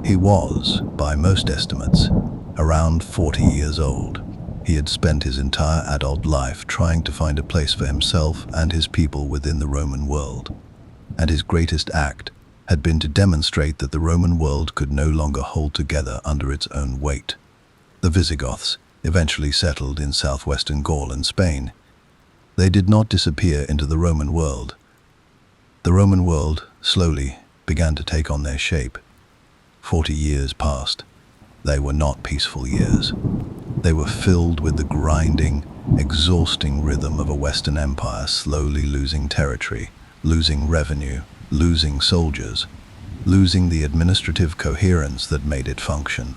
He was, by most estimates, around 40 years old. He had spent his entire adult life trying to find a place for himself and his people within the Roman world, and his greatest act had been to demonstrate that the Roman world could no longer hold together under its own weight. The Visigoths eventually settled in southwestern Gaul and Spain. They did not disappear into the Roman world. The Roman world slowly began to take on their shape. 40 years passed. They were not peaceful years. They were filled with the grinding, exhausting rhythm of a Western empire slowly losing territory, losing revenue, losing soldiers, losing the administrative coherence that made it function.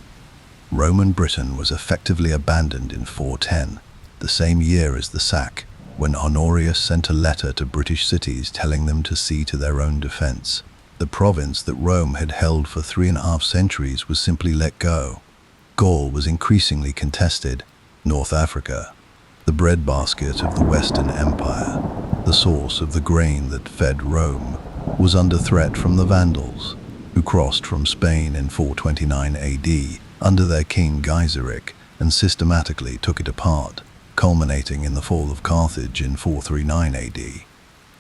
Roman Britain was effectively abandoned in 410, the same year as the sack, when Honorius sent a letter to British cities telling them to see to their own defense. The province that Rome had held for 3.5 centuries was simply let go. Gaul was increasingly contested. North Africa, the breadbasket of the Western Empire, the source of the grain that fed Rome, was under threat from the Vandals, who crossed from Spain in 429 AD under their king Gaiseric and systematically took it apart, culminating in the fall of Carthage in 439 AD.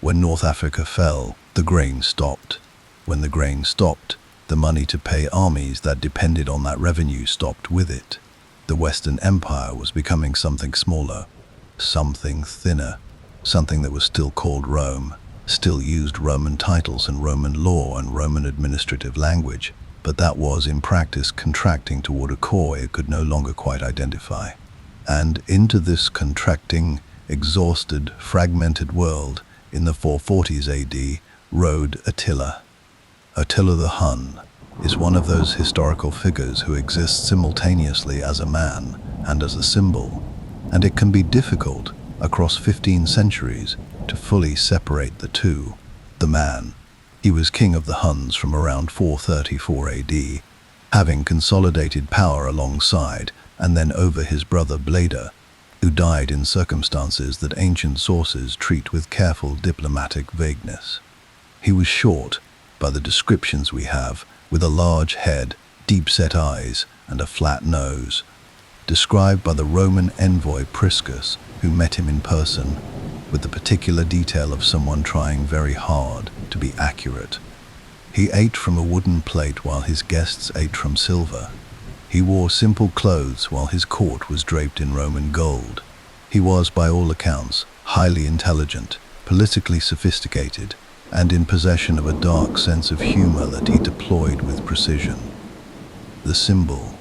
When North Africa fell, the grain stopped. When the grain stopped, the money to pay armies that depended on that revenue stopped with it. The Western Empire was becoming something smaller, something thinner, something that was still called Rome, still used Roman titles and Roman law and Roman administrative language, but that was in practice contracting toward a core it could no longer quite identify. And into this contracting, exhausted, fragmented world, in the 440s AD, rode Attila. Attila the Hun is one of those historical figures who exists simultaneously as a man and as a symbol, and it can be difficult across 15 centuries to fully separate the two. The man, he was king of the Huns from around 434 AD, having consolidated power alongside and then over his brother Bleda, who died in circumstances that ancient sources treat with careful diplomatic vagueness. He was short, by the descriptions we have, with a large head, deep-set eyes, and a flat nose, described by the Roman envoy Priscus, who met him in person, with the particular detail of someone trying very hard to be accurate. He ate from a wooden plate while his guests ate from silver. He wore simple clothes while his court was draped in Roman gold. He was, by all accounts, highly intelligent, politically sophisticated, and in possession of a dark sense of humor that he deployed with precision. The symbol,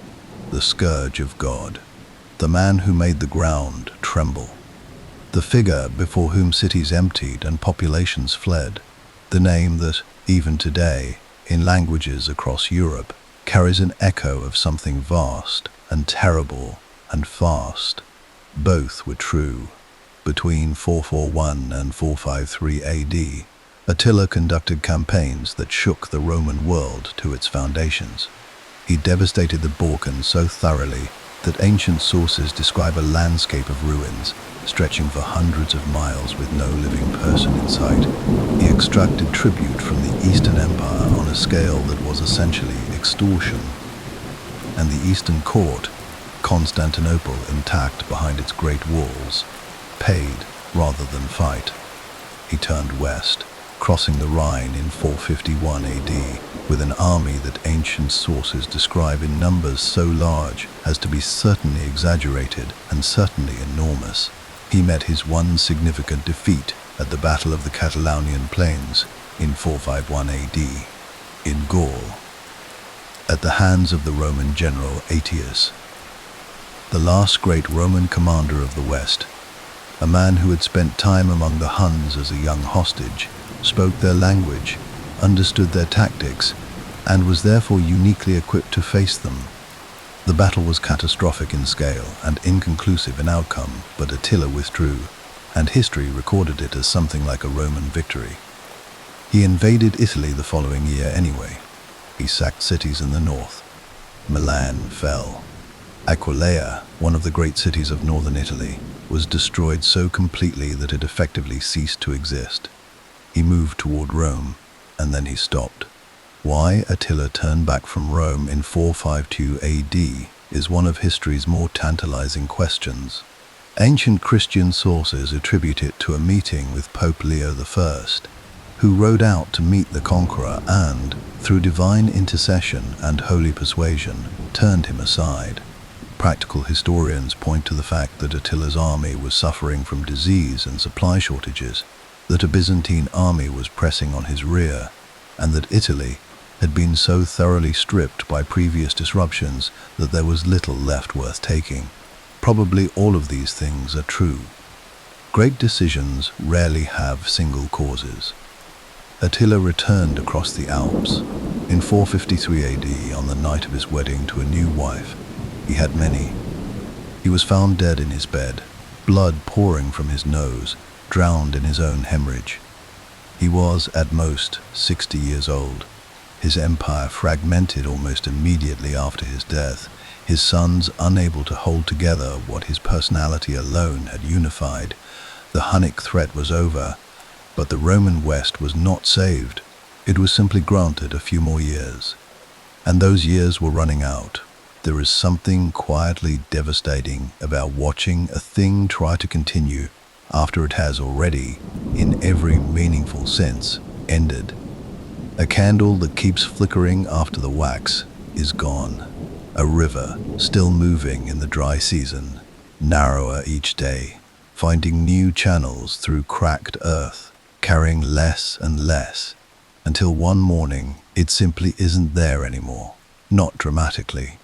the scourge of God, the man who made the ground tremble, the figure before whom cities emptied and populations fled, the name that, even today, in languages across Europe, carries an echo of something vast and terrible and fast. Both were true. Between 441 and 453 AD, Attila conducted campaigns that shook the Roman world to its foundations. He devastated the Balkans so thoroughly that ancient sources describe a landscape of ruins stretching for hundreds of miles with no living person in sight. He extracted tribute from the Eastern Empire on a scale that was essentially extortion. And the Eastern Court, Constantinople intact behind its great walls, paid rather than fight. He turned west, crossing the Rhine in 451 AD with an army that ancient sources describe in numbers so large as to be certainly exaggerated and certainly enormous. He met his one significant defeat at the Battle of the Catalaunian Plains in 451 AD in Gaul, at the hands of the Roman general Aetius, the last great Roman commander of the West, a man who had spent time among the Huns as a young hostage, spoke their language, understood their tactics, and was therefore uniquely equipped to face them. The battle was catastrophic in scale and inconclusive in outcome, but Attila withdrew, and history recorded it as something like a Roman victory. He invaded Italy the following year anyway. He sacked cities in the north. Milan fell. Aquileia, one of the great cities of northern Italy, was destroyed so completely that it effectively ceased to exist. He moved toward Rome, and then he stopped. Why Attila turned back from Rome in 452 AD is one of history's more tantalizing questions. Ancient Christian sources attribute it to a meeting with Pope Leo I, who rode out to meet the conqueror and, through divine intercession and holy persuasion, turned him aside. Practical historians point to the fact that Attila's army was suffering from disease and supply shortages, that a Byzantine army was pressing on his rear, and that Italy had been so thoroughly stripped by previous disruptions that there was little left worth taking. Probably all of these things are true. Great decisions rarely have single causes. Attila returned across the Alps in 453 AD on the night of his wedding to a new wife. He had many. He was found dead in his bed, blood pouring from his nose, drowned in his own hemorrhage. He was, at most, 60 years old. His empire fragmented almost immediately after his death, his sons unable to hold together what his personality alone had unified. The Hunnic threat was over, but the Roman West was not saved. It was simply granted a few more years. And those years were running out. There is something quietly devastating about watching a thing try to continue after it has already, in every meaningful sense, ended. A candle that keeps flickering after the wax is gone. A river still moving in the dry season, narrower each day, finding new channels through cracked earth, carrying less and less, until one morning it simply isn't there anymore. Not dramatically,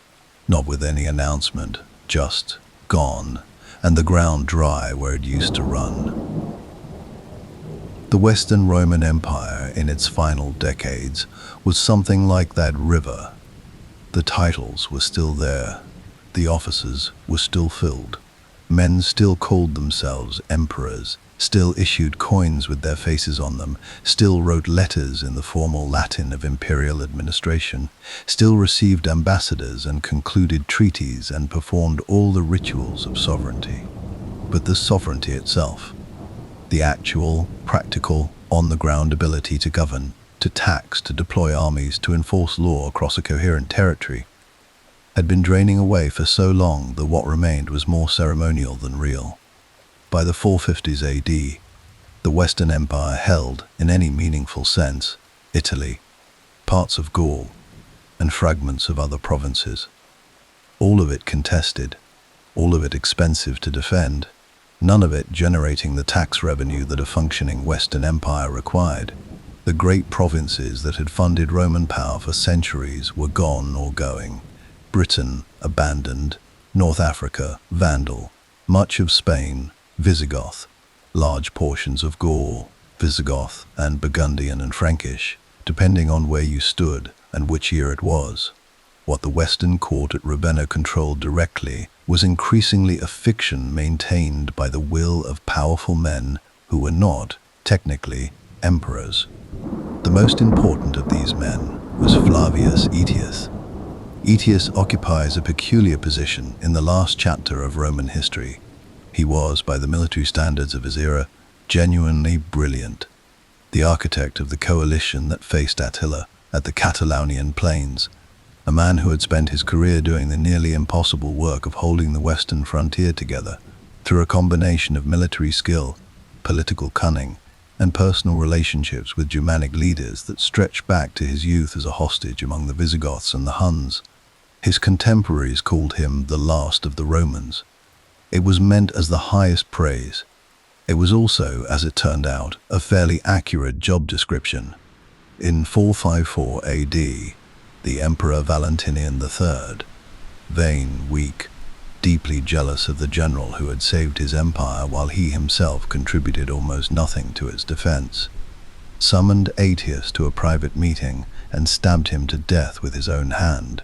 not with any announcement, just gone, and the ground dry where it used to run. The Western Roman Empire in its final decades was something like that river. The titles were still there, the offices were still filled, men still called themselves emperors, still issued coins with their faces on them, still wrote letters in the formal Latin of imperial administration, still received ambassadors and concluded treaties and performed all the rituals of sovereignty. But the sovereignty itself, the actual, practical, on-the-ground ability to govern, to tax, to deploy armies, to enforce law across a coherent territory, had been draining away for so long that what remained was more ceremonial than real. By the 450s AD, the Western Empire held, in any meaningful sense, Italy, parts of Gaul, and fragments of other provinces. All of it contested, all of it expensive to defend, none of it generating the tax revenue that a functioning Western Empire required. The great provinces that had funded Roman power for centuries were gone or going. Britain, abandoned, North Africa, Vandal, much of Spain, Visigoth, large portions of Gaul, Visigoth and Burgundian and Frankish, depending on where you stood and which year it was. What the Western court at Ravenna controlled directly was increasingly a fiction maintained by the will of powerful men who were not, technically, emperors. The most important of these men was Flavius Aetius. Aetius occupies a peculiar position in the last chapter of Roman history. He was, by the military standards of his era, genuinely brilliant. The architect of the coalition that faced Attila at the Catalonian plains, a man who had spent his career doing the nearly impossible work of holding the western frontier together through a combination of military skill, political cunning, and personal relationships with Germanic leaders that stretched back to his youth as a hostage among the Visigoths and the Huns. His contemporaries called him the last of the Romans. It was meant as the highest praise. It was also, as it turned out, a fairly accurate job description. In 454 AD, the Emperor Valentinian III, vain, weak, deeply jealous of the general who had saved his empire while he himself contributed almost nothing to its defense, summoned Aetius to a private meeting and stabbed him to death with his own hand.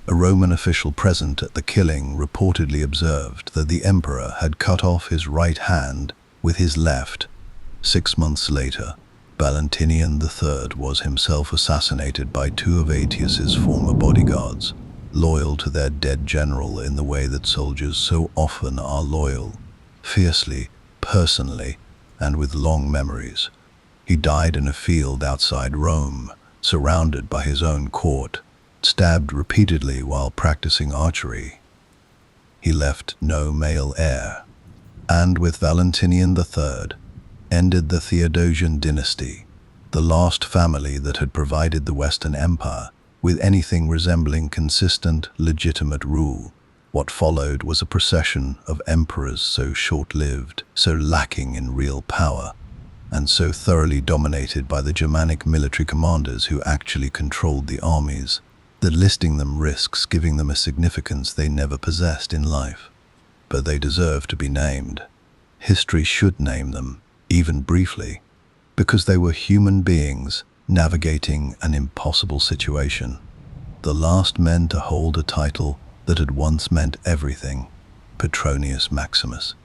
A Roman official present at the killing reportedly observed that the emperor had cut off his right hand with his left. 6 months later, Valentinian III was himself assassinated by 2 of Aetius's former bodyguards, loyal to their dead general in the way that soldiers so often are loyal, fiercely, personally, and with long memories. He died in a field outside Rome, surrounded by his own court, stabbed repeatedly while practicing archery. He left no male heir. And with Valentinian III, ended the Theodosian dynasty, the last family that had provided the Western Empire with anything resembling consistent, legitimate rule. What followed was a procession of emperors so short-lived, so lacking in real power, and so thoroughly dominated by the Germanic military commanders who actually controlled the armies, that listing them risks giving them a significance they never possessed in life. But they deserve to be named. History should name them, even briefly, because they were human beings navigating an impossible situation. The last men to hold a title that had once meant everything, Petronius Maximus.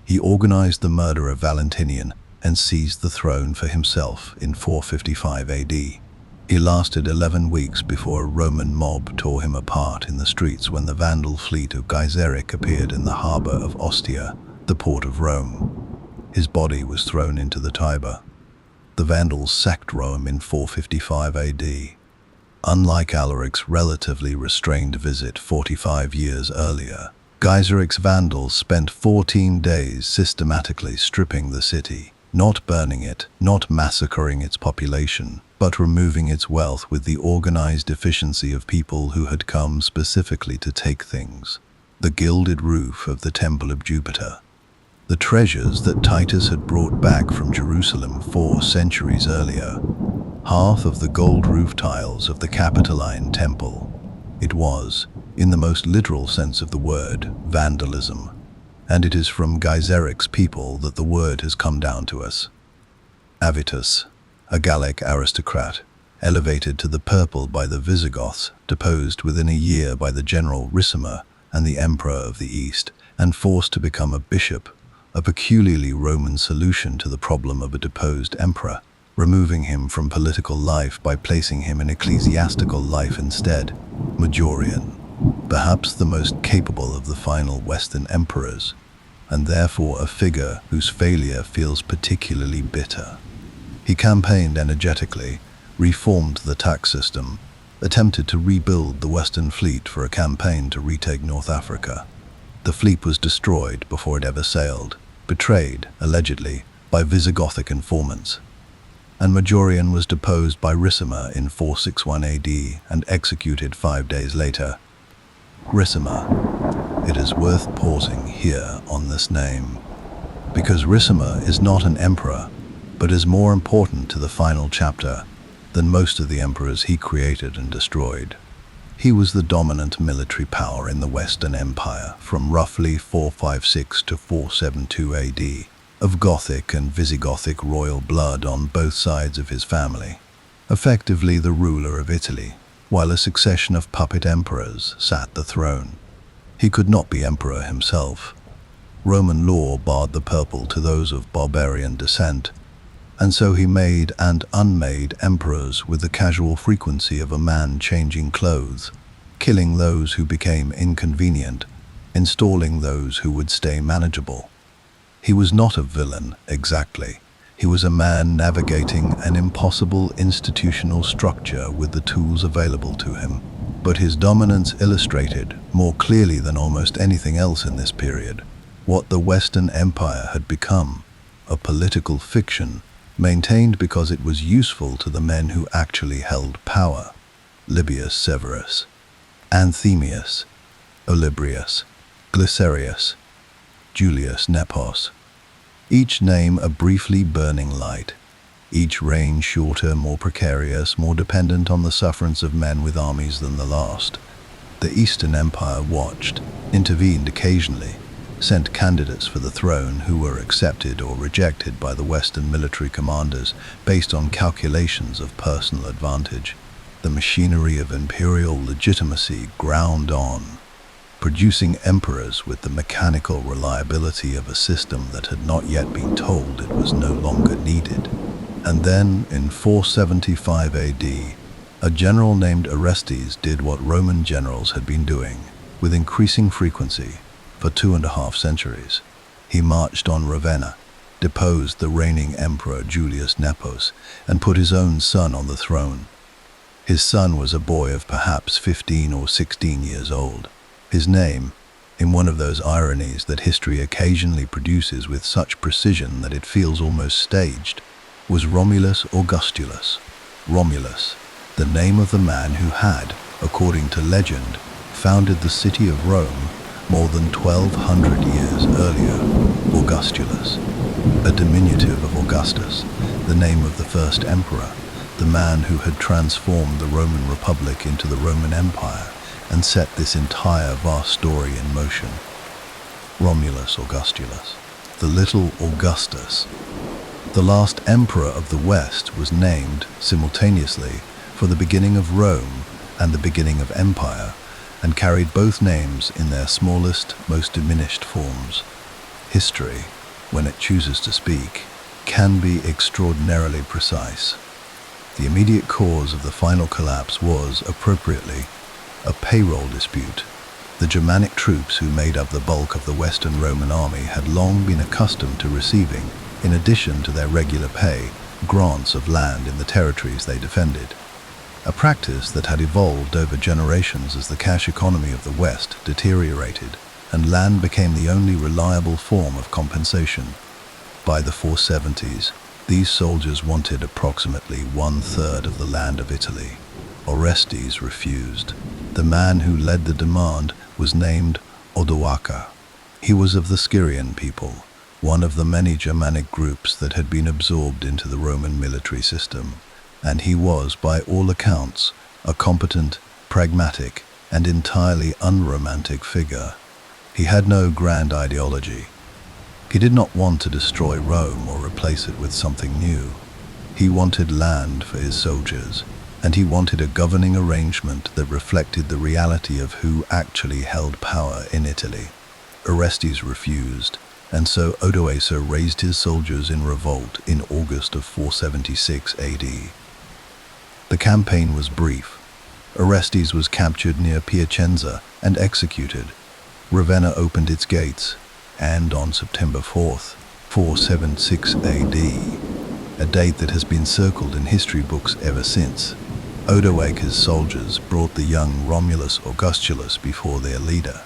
He organized the murder of Valentinian and seized the throne for himself in 455 AD. He lasted 11 weeks before a Roman mob tore him apart in the streets when the Vandal fleet of Gaiseric appeared in the harbor of Ostia, the port of Rome. His body was thrown into the Tiber. The Vandals sacked Rome in 455 AD. Unlike Alaric's relatively restrained visit 45 years earlier, Gaiseric's Vandals spent 14 days systematically stripping the city, not burning it, not massacring its population, but removing its wealth with the organized efficiency of people who had come specifically to take things. The gilded roof of the Temple of Jupiter, the treasures that Titus had brought back from Jerusalem 4 centuries earlier, half of the gold roof tiles of the Capitoline Temple. It was, in the most literal sense of the word, vandalism, and it is from Gaiseric's people that the word has come down to us. Avitus, a Gallic aristocrat, elevated to the purple by the Visigoths, deposed within a year by the general Ricimer and the Emperor of the East, and forced to become a bishop, a peculiarly Roman solution to the problem of a deposed emperor, removing him from political life by placing him in ecclesiastical life instead. Majorian, perhaps the most capable of the final Western emperors, and therefore a figure whose failure feels particularly bitter. He campaigned energetically, reformed the tax system, attempted to rebuild the Western fleet for a campaign to retake North Africa. The fleet was destroyed before it ever sailed, betrayed, allegedly, by Visigothic informants. And Majorian was deposed by Ricimer in 461 AD and executed 5 days later. Ricimer. It is worth pausing here on this name, because Ricimer is not an emperor, but is more important to the final chapter than most of the emperors he created and destroyed. He was the dominant military power in the Western Empire from roughly 456 to 472 AD, of Gothic and Visigothic royal blood on both sides of his family, effectively the ruler of Italy, while a succession of puppet emperors sat the throne. He could not be emperor himself. Roman law barred the purple to those of barbarian descent, and so he made and unmade emperors with the casual frequency of a man changing clothes, killing those who became inconvenient, installing those who would stay manageable. He was not a villain, exactly. He was a man navigating an impossible institutional structure with the tools available to him. But his dominance illustrated, more clearly than almost anything else in this period, what the Western Empire had become, a political fiction maintained because it was useful to the men who actually held power. Libius Severus, Anthemius, Olybrius, Glycerius, Julius Nepos. Each name a briefly burning light, each reign shorter, more precarious, more dependent on the sufferance of men with armies than the last. The Eastern Empire watched, intervened occasionally, sent candidates for the throne who were accepted or rejected by the Western military commanders based on calculations of personal advantage. The machinery of imperial legitimacy ground on, producing emperors with the mechanical reliability of a system that had not yet been told it was no longer needed. And then, in 475 AD, a general named Orestes did what Roman generals had been doing, with increasing frequency, for 2.5 centuries. He marched on Ravenna, deposed the reigning emperor Julius Nepos, and put his own son on the throne. His son was a boy of perhaps 15 or 16 years old. His name, in one of those ironies that history occasionally produces with such precision that it feels almost staged, was Romulus Augustulus. Romulus, the name of the man who had, according to legend, founded the city of Rome more than 1,200 years earlier. Augustulus, a diminutive of Augustus, the name of the first emperor, the man who had transformed the Roman Republic into the Roman Empire and set this entire vast story in motion. Romulus Augustulus, the little Augustus. The last emperor of the West was named simultaneously for the beginning of Rome and the beginning of empire, and carried both names in their smallest, most diminished forms. History, when it chooses to speak, can be extraordinarily precise. The immediate cause of the final collapse was, appropriately, a payroll dispute. The Germanic troops who made up the bulk of the Western Roman army had long been accustomed to receiving, in addition to their regular pay, grants of land in the territories they defended. A practice that had evolved over generations as the cash economy of the West deteriorated, and land became the only reliable form of compensation. By the 470s, these soldiers wanted approximately 1/3 of the land of Italy. Orestes refused. The man who led the demand was named Odoacer. He was of the Scyrian people, one of the many Germanic groups that had been absorbed into the Roman military system, and he was, by all accounts, a competent, pragmatic, and entirely unromantic figure. He had no grand ideology. He did not want to destroy Rome or replace it with something new. He wanted land for his soldiers, and he wanted a governing arrangement that reflected the reality of who actually held power in Italy. Orestes refused, and so Odoacer raised his soldiers in revolt in August of 476 AD. The campaign was brief. Orestes was captured near Piacenza and executed. Ravenna opened its gates, and on September 4th, 476 AD, a date that has been circled in history books ever since, Odoacer's soldiers brought the young Romulus Augustulus before their leader.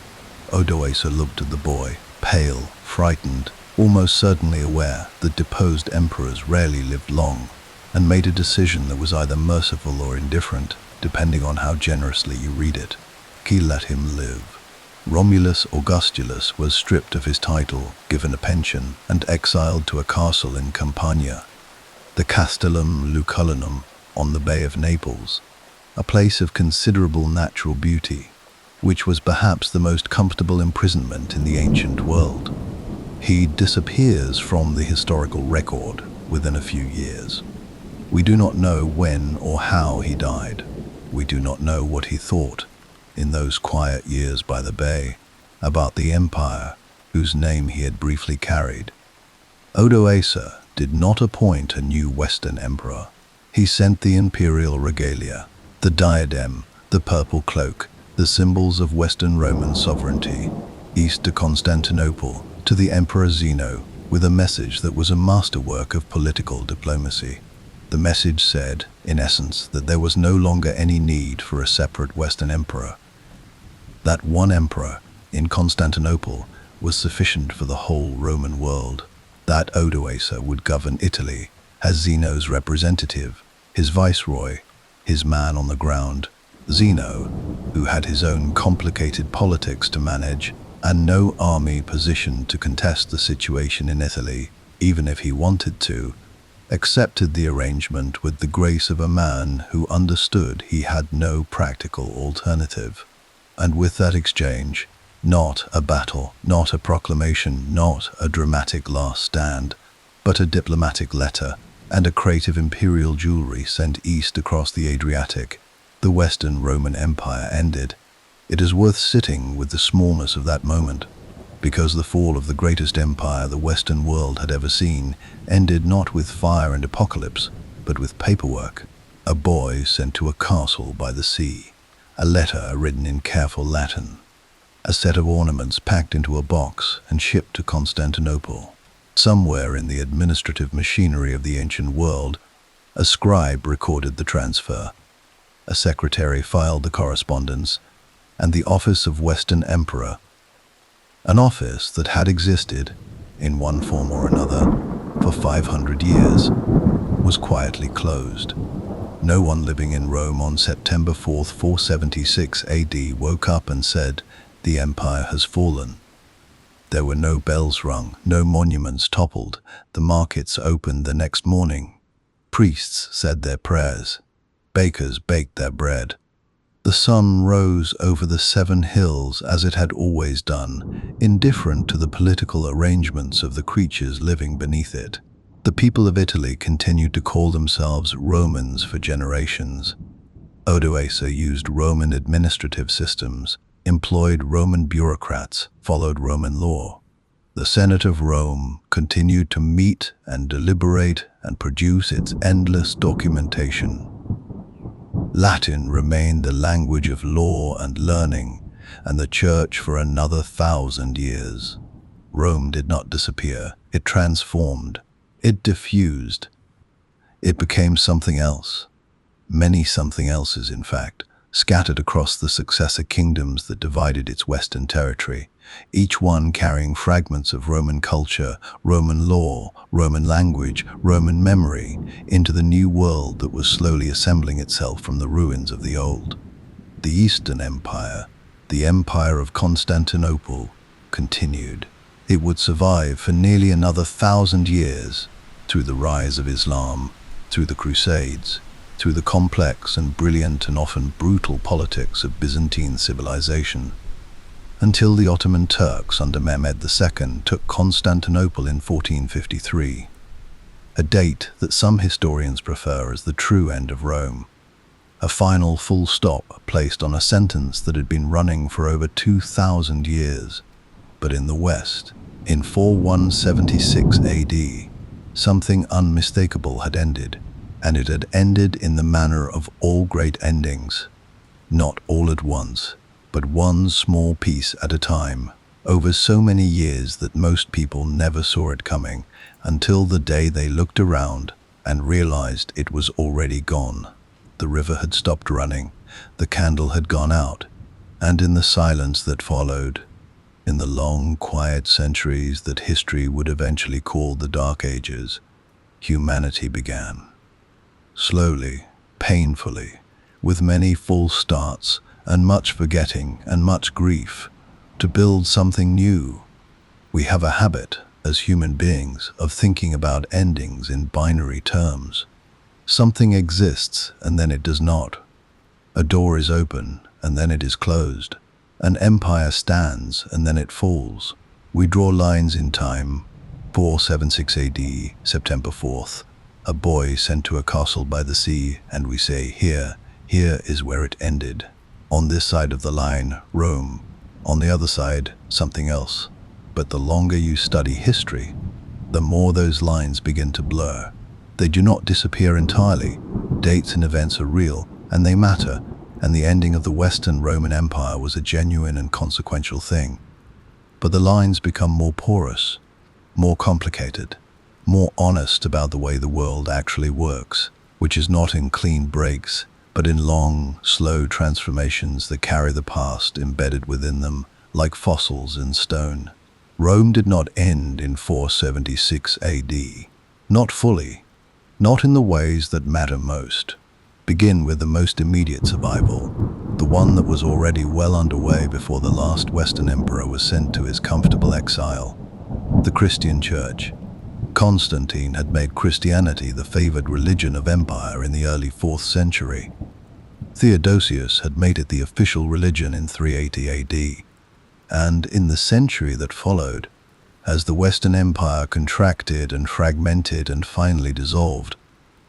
Odoacer looked at the boy, pale, frightened, almost certainly aware that deposed emperors rarely lived long, and made a decision that was either merciful or indifferent, depending on how generously you read it. He let him live. Romulus Augustulus was stripped of his title, given a pension, and exiled to a castle in Campania, the Castellum Lucullanum, on the Bay of Naples, a place of considerable natural beauty, which was perhaps the most comfortable imprisonment in the ancient world. He disappears from the historical record within a few years. We do not know when or how he died. We do not know what he thought, in those quiet years by the bay, about the empire whose name he had briefly carried. Odoacer did not appoint a new Western emperor. He sent the imperial regalia, the diadem, the purple cloak, the symbols of Western Roman sovereignty, east to Constantinople, to the Emperor Zeno, with a message that was a masterwork of political diplomacy. The message said, in essence, that there was no longer any need for a separate Western emperor. That one emperor, in Constantinople, was sufficient for the whole Roman world. That Odoacer would govern Italy as Zeno's representative, his viceroy, his man on the ground. Zeno, who had his own complicated politics to manage and no army positioned to contest the situation in Italy, even if he wanted to, accepted the arrangement with the grace of a man who understood he had no practical alternative. And with that exchange, not a battle, not a proclamation, not a dramatic last stand, but a diplomatic letter and a crate of imperial jewelry sent east across the Adriatic, the Western Roman Empire ended. It is worth sitting with the smallness of that moment, because the fall of the greatest empire the Western world had ever seen ended not with fire and apocalypse, but with paperwork. A boy sent to a castle by the sea, a letter written in careful Latin, a set of ornaments packed into a box and shipped to Constantinople. Somewhere in the administrative machinery of the ancient world, a scribe recorded the transfer, a secretary filed the correspondence, and the office of Western Emperor An office that had existed, in one form or another, for 500 years, was quietly closed. No one living in Rome on September 4th, 476 AD woke up and said, "The empire has fallen." There were no bells rung, no monuments toppled. The markets opened the next morning. Priests said their prayers. Bakers baked their bread. The sun rose over the 7 hills as it had always done, indifferent to the political arrangements of the creatures living beneath it. The people of Italy continued to call themselves Romans for generations. Odoacer used Roman administrative systems, employed Roman bureaucrats, followed Roman law. The Senate of Rome continued to meet and deliberate and produce its endless documentation. Latin remained the language of law and learning, and the church for another 1,000 years. Rome did not disappear, it transformed, it diffused. It became something else. Many something else's, in fact, scattered across the successor kingdoms that divided its western territory, each one carrying fragments of Roman culture, Roman law, Roman language, Roman memory, into the new world that was slowly assembling itself from the ruins of the old. The Eastern Empire, the Empire of Constantinople, continued. It would survive for nearly another 1,000 years, through the rise of Islam, through the Crusades, through the complex and brilliant and often brutal politics of Byzantine civilization, until the Ottoman Turks under Mehmed II took Constantinople in 1453, a date that some historians prefer as the true end of Rome, a final full stop placed on a sentence that had been running for over 2,000 years. But in the West, in 4176 AD, something unmistakable had ended, and it had ended in the manner of all great endings, not all at once, but one small piece at a time, over so many years that most people never saw it coming, until the day they looked around and realized it was already gone. The river had stopped running, the candle had gone out, and in the silence that followed, in the long, quiet centuries that history would eventually call the Dark Ages, humanity began. Slowly, painfully, with many false starts and much forgetting and much grief, to build something new. We have a habit, as human beings, of thinking about endings in binary terms. Something exists and then it does not. A door is open and then it is closed. An empire stands and then it falls. We draw lines in time. 476 AD, September 4th. A boy sent to a castle by the sea, and we say, here is where it ended. On this side of the line, Rome. On the other side, something else. But the longer you study history, the more those lines begin to blur. They do not disappear entirely. Dates and events are real, and they matter, and the ending of the Western Roman Empire was a genuine and consequential thing. But the lines become more porous, more complicated, more honest about the way the world actually works, which is not in clean breaks, but in long, slow transformations that carry the past embedded within them, like fossils in stone. Rome did not end in 476 AD. Not fully, not in the ways that matter most. Begin with the most immediate survival, the one that was already well underway before the last Western emperor was sent to his comfortable exile. The Christian Church. Constantine had made Christianity the favored religion of empire in the early 4th century. Theodosius had made it the official religion in 380 AD. And in the century that followed, as the Western Empire contracted and fragmented and finally dissolved,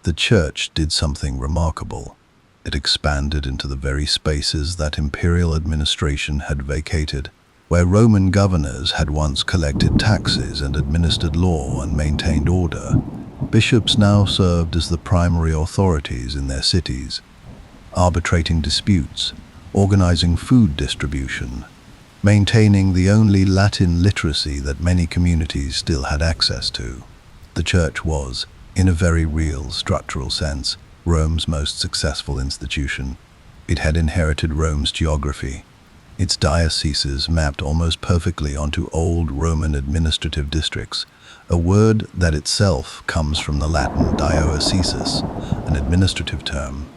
the Church did something remarkable. It expanded into the very spaces that imperial administration had vacated. Where Roman governors had once collected taxes and administered law and maintained order, bishops now served as the primary authorities in their cities, arbitrating disputes, organizing food distribution, maintaining the only Latin literacy that many communities still had access to. The Church was, in a very real, structural sense, Rome's most successful institution. It had inherited Rome's geography. Its dioceses mapped almost perfectly onto old Roman administrative districts, a word that itself comes from the Latin dioecesis, an administrative term.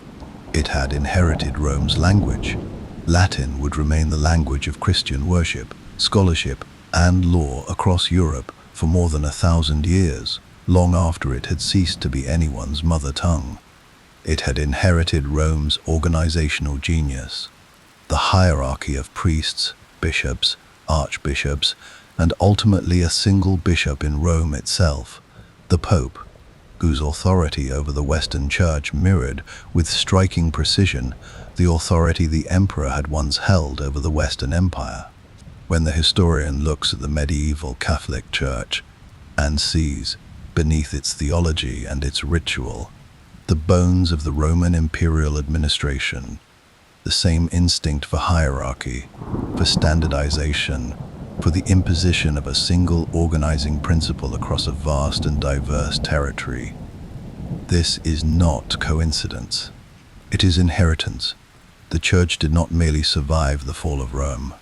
It had inherited Rome's language. Latin would remain the language of Christian worship, scholarship, and law across Europe for more than 1,000 years, long after it had ceased to be anyone's mother tongue. It had inherited Rome's organizational genius, the hierarchy of priests, bishops, archbishops, and ultimately a single bishop in Rome itself, the Pope, whose authority over the Western Church mirrored, with striking precision, the authority the emperor had once held over the Western Empire. When the historian looks at the medieval Catholic Church and sees, beneath its theology and its ritual, the bones of the Roman imperial administration, the same instinct for hierarchy, for standardization, for the imposition of a single organizing principle across a vast and diverse territory. This is not coincidence. It is inheritance. The Church did not merely survive the fall of Rome.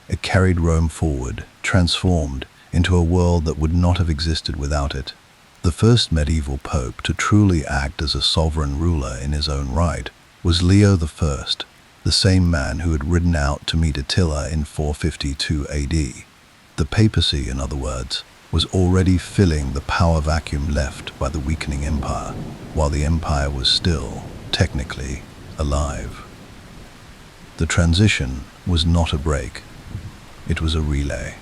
It carried Rome forward, transformed into a world that would not have existed without it. The first medieval pope to truly act as a sovereign ruler in his own right was Leo I, the same man who had ridden out to meet Attila in 452 AD. The papacy, in other words, was already filling the power vacuum left by the weakening empire, while the empire was still, technically, alive. The transition was not a break. It was a relay.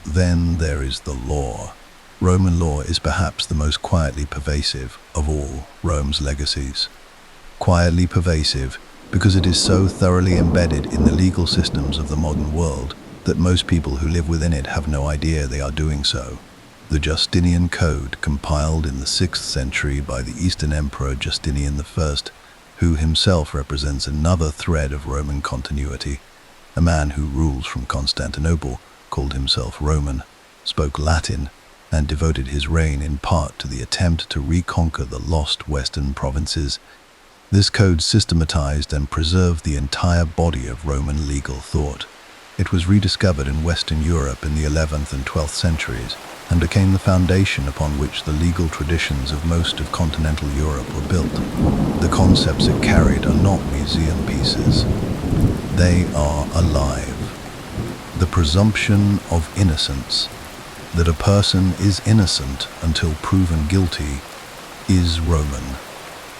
Then there is the law. Roman law is perhaps the most quietly pervasive of all Rome's legacies. Quietly pervasive because it is so thoroughly embedded in the legal systems of the modern world that most people who live within it have no idea they are doing so. The Justinian Code, compiled in the 6th century by the Eastern Emperor Justinian I, who himself represents another thread of Roman continuity, a man who rules from Constantinople, called himself Roman, spoke Latin, and devoted his reign in part to the attempt to reconquer the lost Western provinces. This code systematized and preserved the entire body of Roman legal thought. It was rediscovered in Western Europe in the 11th and 12th centuries and became the foundation upon which the legal traditions of most of continental Europe were built. The concepts it carried are not museum pieces. They are alive. The presumption of innocence, that a person is innocent until proven guilty, is Roman.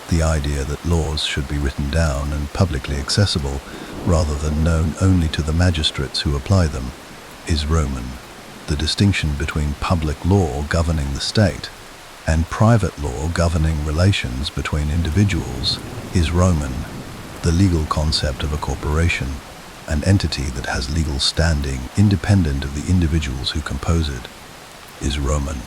The idea that laws should be written down and publicly accessible, rather than known only to the magistrates who apply them, is Roman. The distinction between public law governing the state and private law governing relations between individuals is Roman. The legal concept of a corporation, an entity that has legal standing independent of the individuals who compose it, is Roman.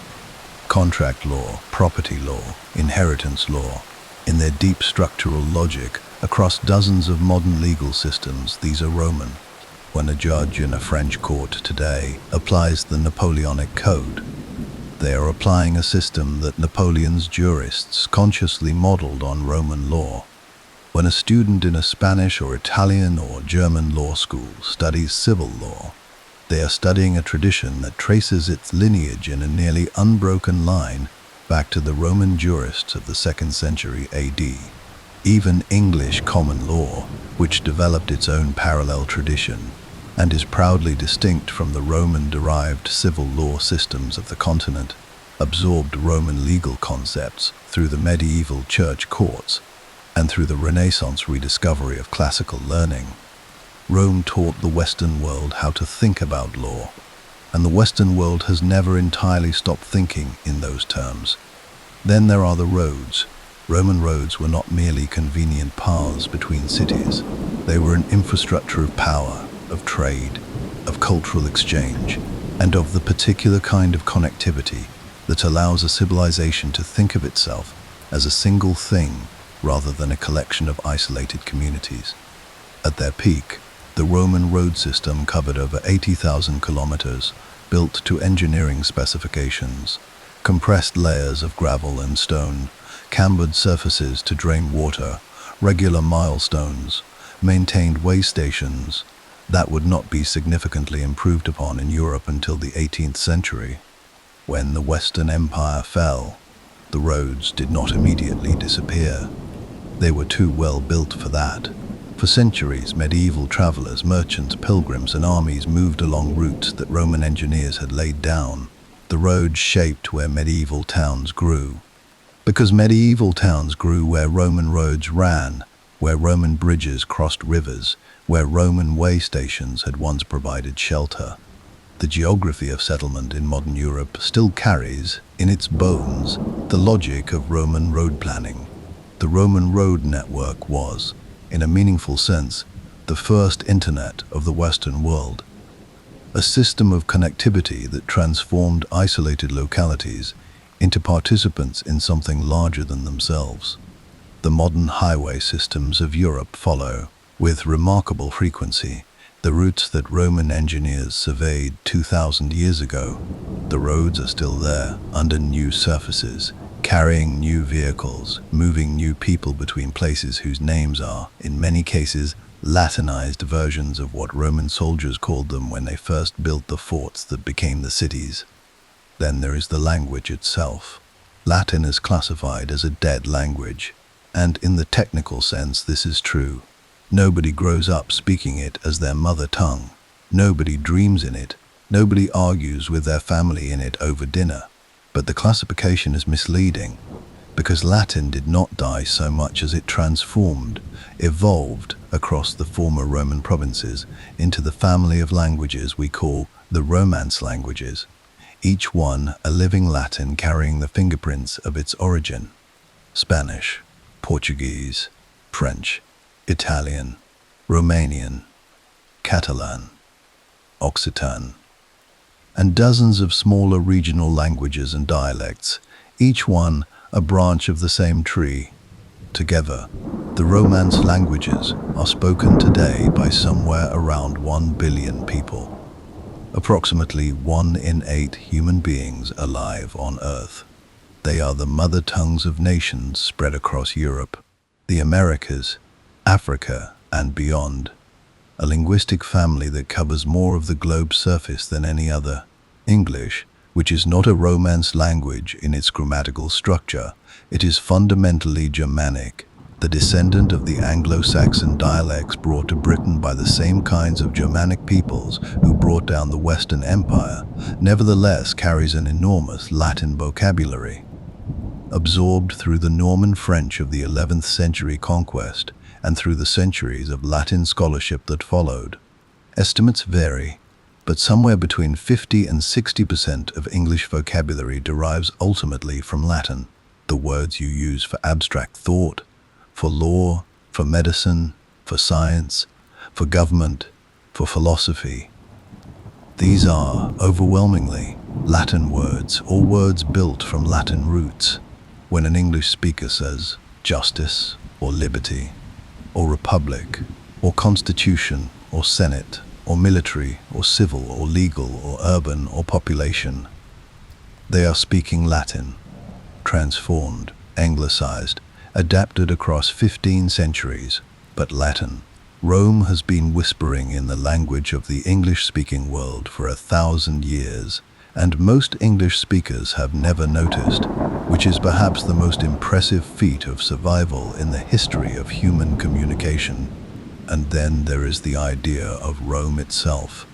Contract law, property law, inheritance law, in their deep structural logic, across dozens of modern legal systems, these are Roman. When a judge in a French court today applies the Napoleonic Code, they are applying a system that Napoleon's jurists consciously modeled on Roman law. When a student in a Spanish or Italian or German law school studies civil law, they are studying a tradition that traces its lineage in a nearly unbroken line back to the Roman jurists of the 2nd century AD. Even English common law, which developed its own parallel tradition and is proudly distinct from the Roman-derived civil law systems of the continent, absorbed Roman legal concepts through the medieval church courts and through the Renaissance rediscovery of classical learning. Rome taught the Western world how to think about law, and the Western world has never entirely stopped thinking in those terms. Then there are the roads. Roman roads were not merely convenient paths between cities. They were an infrastructure of power, of trade, of cultural exchange, and of the particular kind of connectivity that allows a civilization to think of itself as a single thing rather than a collection of isolated communities. At their peak, the Roman road system covered over 80,000 kilometers, built to engineering specifications, compressed layers of gravel and stone, cambered surfaces to drain water, regular milestones, maintained way stations, That would not be significantly improved upon in Europe until the 18th century. When the Western Empire fell, the roads did not immediately disappear. They were too well built for that. For centuries, medieval travelers, merchants, pilgrims, and armies moved along routes that Roman engineers had laid down. The roads shaped where medieval towns grew. Because medieval towns grew where Roman roads ran, where Roman bridges crossed rivers, where Roman way stations had once provided shelter. The geography of settlement in modern Europe still carries, in its bones, the logic of Roman road planning. The Roman road network was, in a meaningful sense, the first internet of the Western world. A system of connectivity that transformed isolated localities into participants in something larger than themselves. The modern highway systems of Europe follow, with remarkable frequency, the routes that Roman engineers surveyed 2,000 years ago. The roads are still there, under new surfaces, carrying new vehicles, moving new people between places whose names are, in many cases, Latinized versions of what Roman soldiers called them when they first built the forts that became the cities. Then there is the language itself. Latin is classified as a dead language, and in the technical sense this is true. Nobody grows up speaking it as their mother tongue. Nobody dreams in it. Nobody argues with their family in it over dinner. But the classification is misleading, because Latin did not die so much as it transformed, evolved across the former Roman provinces into the family of languages we call the Romance languages, each one a living Latin carrying the fingerprints of its origin. Spanish, Portuguese, French, Italian, Romanian, Catalan, Occitan, and dozens of smaller regional languages and dialects, each one a branch of the same tree. Together, the Romance languages are spoken today by somewhere around 1 billion people. Approximately 1 in 8 human beings alive on Earth. They are the mother tongues of nations spread across Europe, the Americas, Africa, and beyond. A linguistic family that covers more of the globe's surface than any other. English, which is not a Romance language in its grammatical structure, it is fundamentally Germanic, the descendant of the Anglo-Saxon dialects brought to Britain by the same kinds of Germanic peoples who brought down the Western Empire, nevertheless carries an enormous Latin vocabulary. Absorbed through the Norman French of the 11th century conquest and through the centuries of Latin scholarship that followed. Estimates vary, but somewhere between 50 and 60% of English vocabulary derives ultimately from Latin. The words you use for abstract thought, for law, for medicine, for science, for government, for philosophy. These are, overwhelmingly, Latin words or words built from Latin roots. When an English speaker says justice or liberty or republic or constitution or senate or military or civil or legal or urban or population, they are speaking Latin, transformed, anglicized, adapted across 15 centuries, but Latin. Rome has been whispering in the language of the English-speaking world for 1,000 years, and most English speakers have never noticed, which is perhaps the most impressive feat of survival in the history of human communication. And then there is the idea of Rome itself.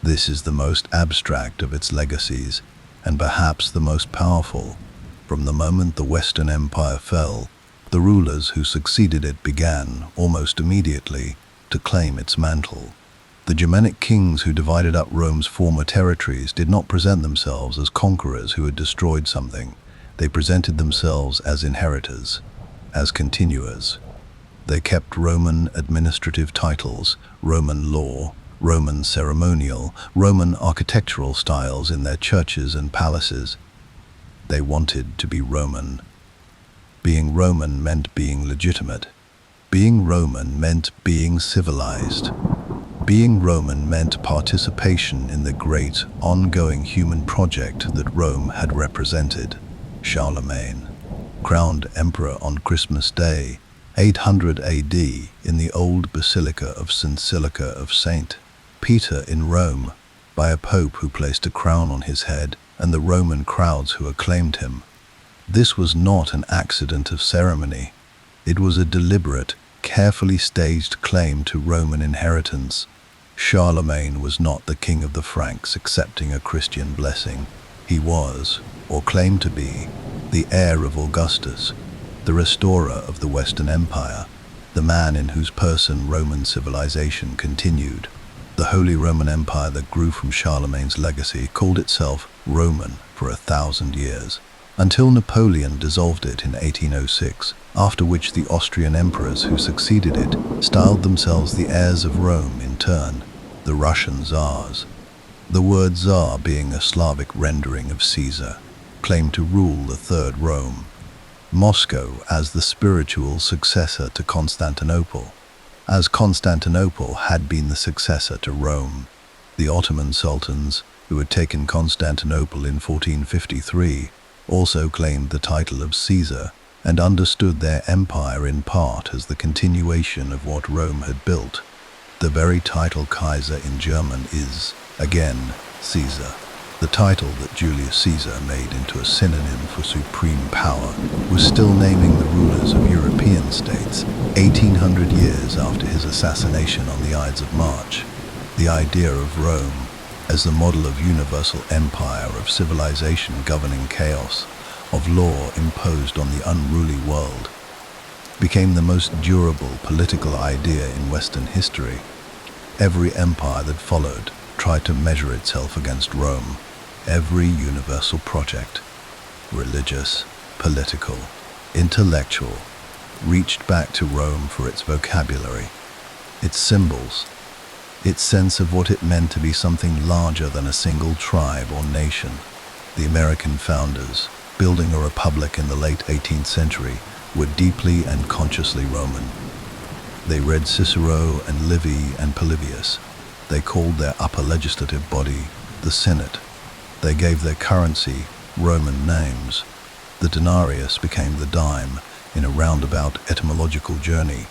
This is the most abstract of its legacies, and perhaps the most powerful. From the moment the Western Empire fell, the rulers who succeeded it began, almost immediately, to claim its mantle. The Germanic kings who divided up Rome's former territories did not present themselves as conquerors who had destroyed something. They presented themselves as inheritors, as continuers. They kept Roman administrative titles, Roman law, Roman ceremonial, Roman architectural styles in their churches and palaces. They wanted to be Roman. Being Roman meant being legitimate. Being Roman meant being civilized. Being Roman meant participation in the great, ongoing human project that Rome had represented. Charlemagne, crowned emperor on Christmas Day, 800 AD, in the old Basilica of St. Silica of St. Peter in Rome, by a pope who placed a crown on his head, and the Roman crowds who acclaimed him. This was not an accident of ceremony. It was a deliberate, carefully staged claim to Roman inheritance. Charlemagne was not the king of the Franks accepting a Christian blessing. He was, or claimed to be, the heir of Augustus, the restorer of the Western Empire, the man in whose person Roman civilization continued. The Holy Roman Empire that grew from Charlemagne's legacy called itself Roman for 1,000 years, until Napoleon dissolved it in 1806, after which the Austrian emperors who succeeded it styled themselves the heirs of Rome in turn, the Russian Tsars. The word Tsar, being a Slavic rendering of Caesar, claimed to rule the Third Rome. Moscow as the spiritual successor to Constantinople, as Constantinople had been the successor to Rome. The Ottoman sultans, who had taken Constantinople in 1453, also claimed the title of Caesar and understood their empire in part as the continuation of what Rome had built. The very title Kaiser in German is, again, Caesar. The title that Julius Caesar made into a synonym for supreme power was still naming the rulers of European states 1800 years after his assassination on the Ides of March. The idea of Rome as the model of universal empire, of civilization governing chaos, of law imposed on the unruly world, became the most durable political idea in Western history. Every empire that followed tried to measure itself against Rome. Every universal project, religious, political, intellectual, reached back to Rome for its vocabulary, its symbols, its sense of what it meant to be something larger than a single tribe or nation. The American founders, building a republic in the late 18th century, were deeply and consciously Roman. They read Cicero and Livy and Polybius. They called their upper legislative body the Senate. They gave their currency Roman names. The denarius became the dime in a roundabout etymological journey.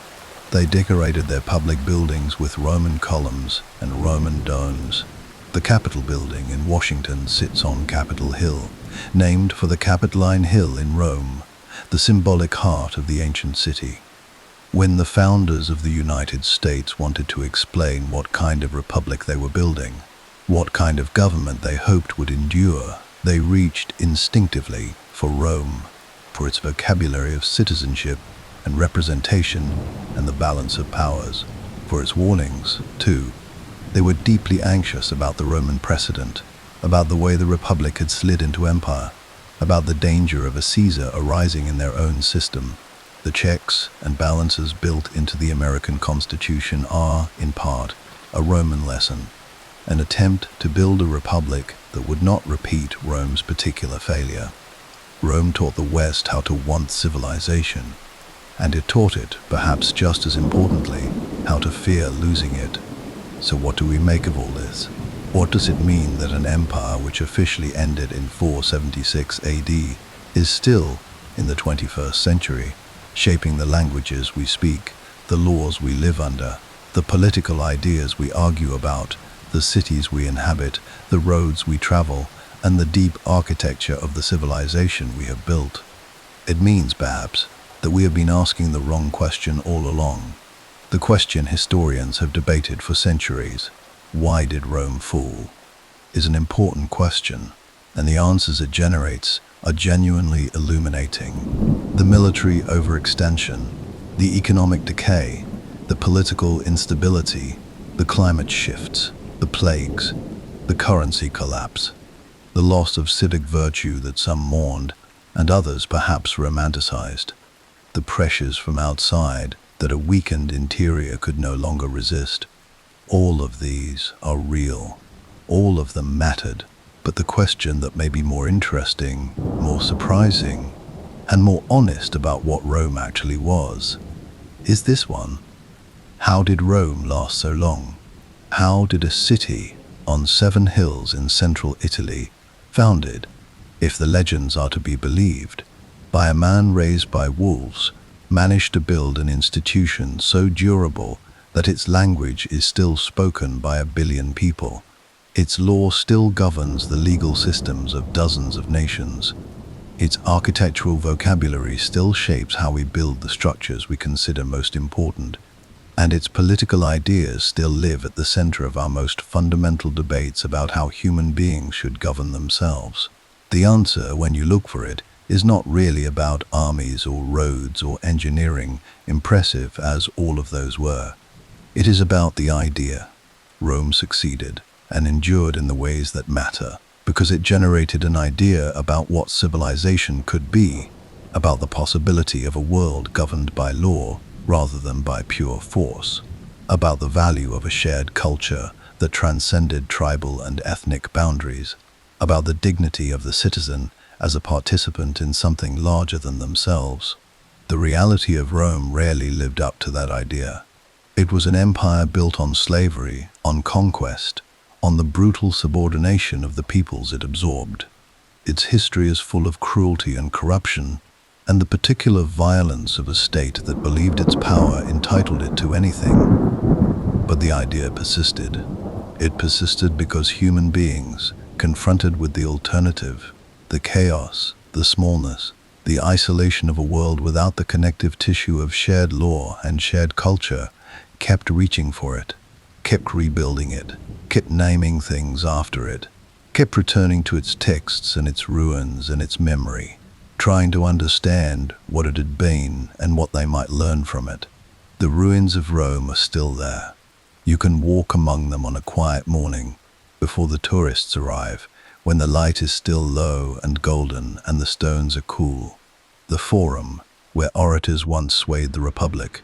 They decorated their public buildings with Roman columns and Roman domes. The Capitol building in Washington sits on Capitol Hill, named for the Capitoline Hill in Rome, the symbolic heart of the ancient city. When the founders of the United States wanted to explain what kind of republic they were building, what kind of government they hoped would endure, they reached instinctively for Rome, for its vocabulary of citizenship and representation and the balance of powers. For its warnings, too. They were deeply anxious about the Roman precedent, about the way the Republic had slid into empire, about the danger of a Caesar arising in their own system. The checks and balances built into the American Constitution are, in part, a Roman lesson, an attempt to build a republic that would not repeat Rome's particular failure. Rome taught the West how to want civilization, and it taught it, perhaps just as importantly, how to fear losing it. So what do we make of all this? What does it mean that an empire which officially ended in 476 AD is still, in the 21st century, shaping the languages we speak, the laws we live under, the political ideas we argue about, the cities we inhabit, the roads we travel, and the deep architecture of the civilization we have built? It means, perhaps, that we have been asking the wrong question all along. The question historians have debated for centuries, why did Rome fall, is an important question, and the answers it generates are genuinely illuminating. The military overextension, the economic decay, the political instability, the climate shifts, the plagues, the currency collapse, the loss of civic virtue that some mourned and others perhaps romanticized, the pressures from outside that a weakened interior could no longer resist. All of these are real. All of them mattered. But the question that may be more interesting, more surprising, and more honest about what Rome actually was, is this one. How did Rome last so long? How did a city on 7 hills in central Italy, founded, if the legends are to be believed, by a man raised by wolves, manage to build an institution so durable that its language is still spoken by 1 billion people. Its law still governs the legal systems of dozens of nations. Its architectural vocabulary still shapes how we build the structures we consider most important, and its political ideas still live at the center of our most fundamental debates about how human beings should govern themselves. The answer, when you look for it, is not really about armies or roads or engineering, impressive as all of those were. It is about the idea. Rome succeeded and endured in the ways that matter, because it generated an idea about what civilization could be, about the possibility of a world governed by law rather than by pure force, about the value of a shared culture that transcended tribal and ethnic boundaries, about the dignity of the citizen as a participant in something larger than themselves. The reality of Rome rarely lived up to that idea. It was an empire built on slavery, on conquest, on the brutal subordination of the peoples it absorbed. Its history is full of cruelty and corruption, and the particular violence of a state that believed its power entitled it to anything. But the idea persisted. It persisted because human beings, confronted with the alternative, the chaos, the smallness, the isolation of a world without the connective tissue of shared law and shared culture, kept reaching for it, kept rebuilding it, kept naming things after it, kept returning to its texts and its ruins and its memory, trying to understand what it had been and what they might learn from it. The ruins of Rome are still there. You can walk among them on a quiet morning, before the tourists arrive, when the light is still low and golden and the stones are cool. The Forum, where orators once swayed the Republic.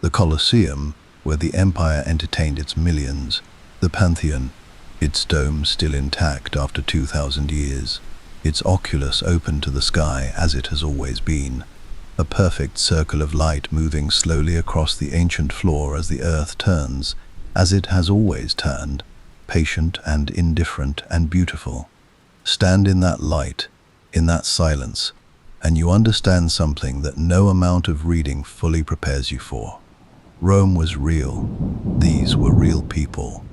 The Colosseum, where the empire entertained its millions. The Pantheon, its dome still intact after 2,000 years. Its oculus open to the sky as it has always been, a perfect circle of light moving slowly across the ancient floor as the earth turns, as it has always turned, patient and indifferent and beautiful. Stand in that light, in that silence, and you understand something that no amount of reading fully prepares you for. Rome was real. These were real people,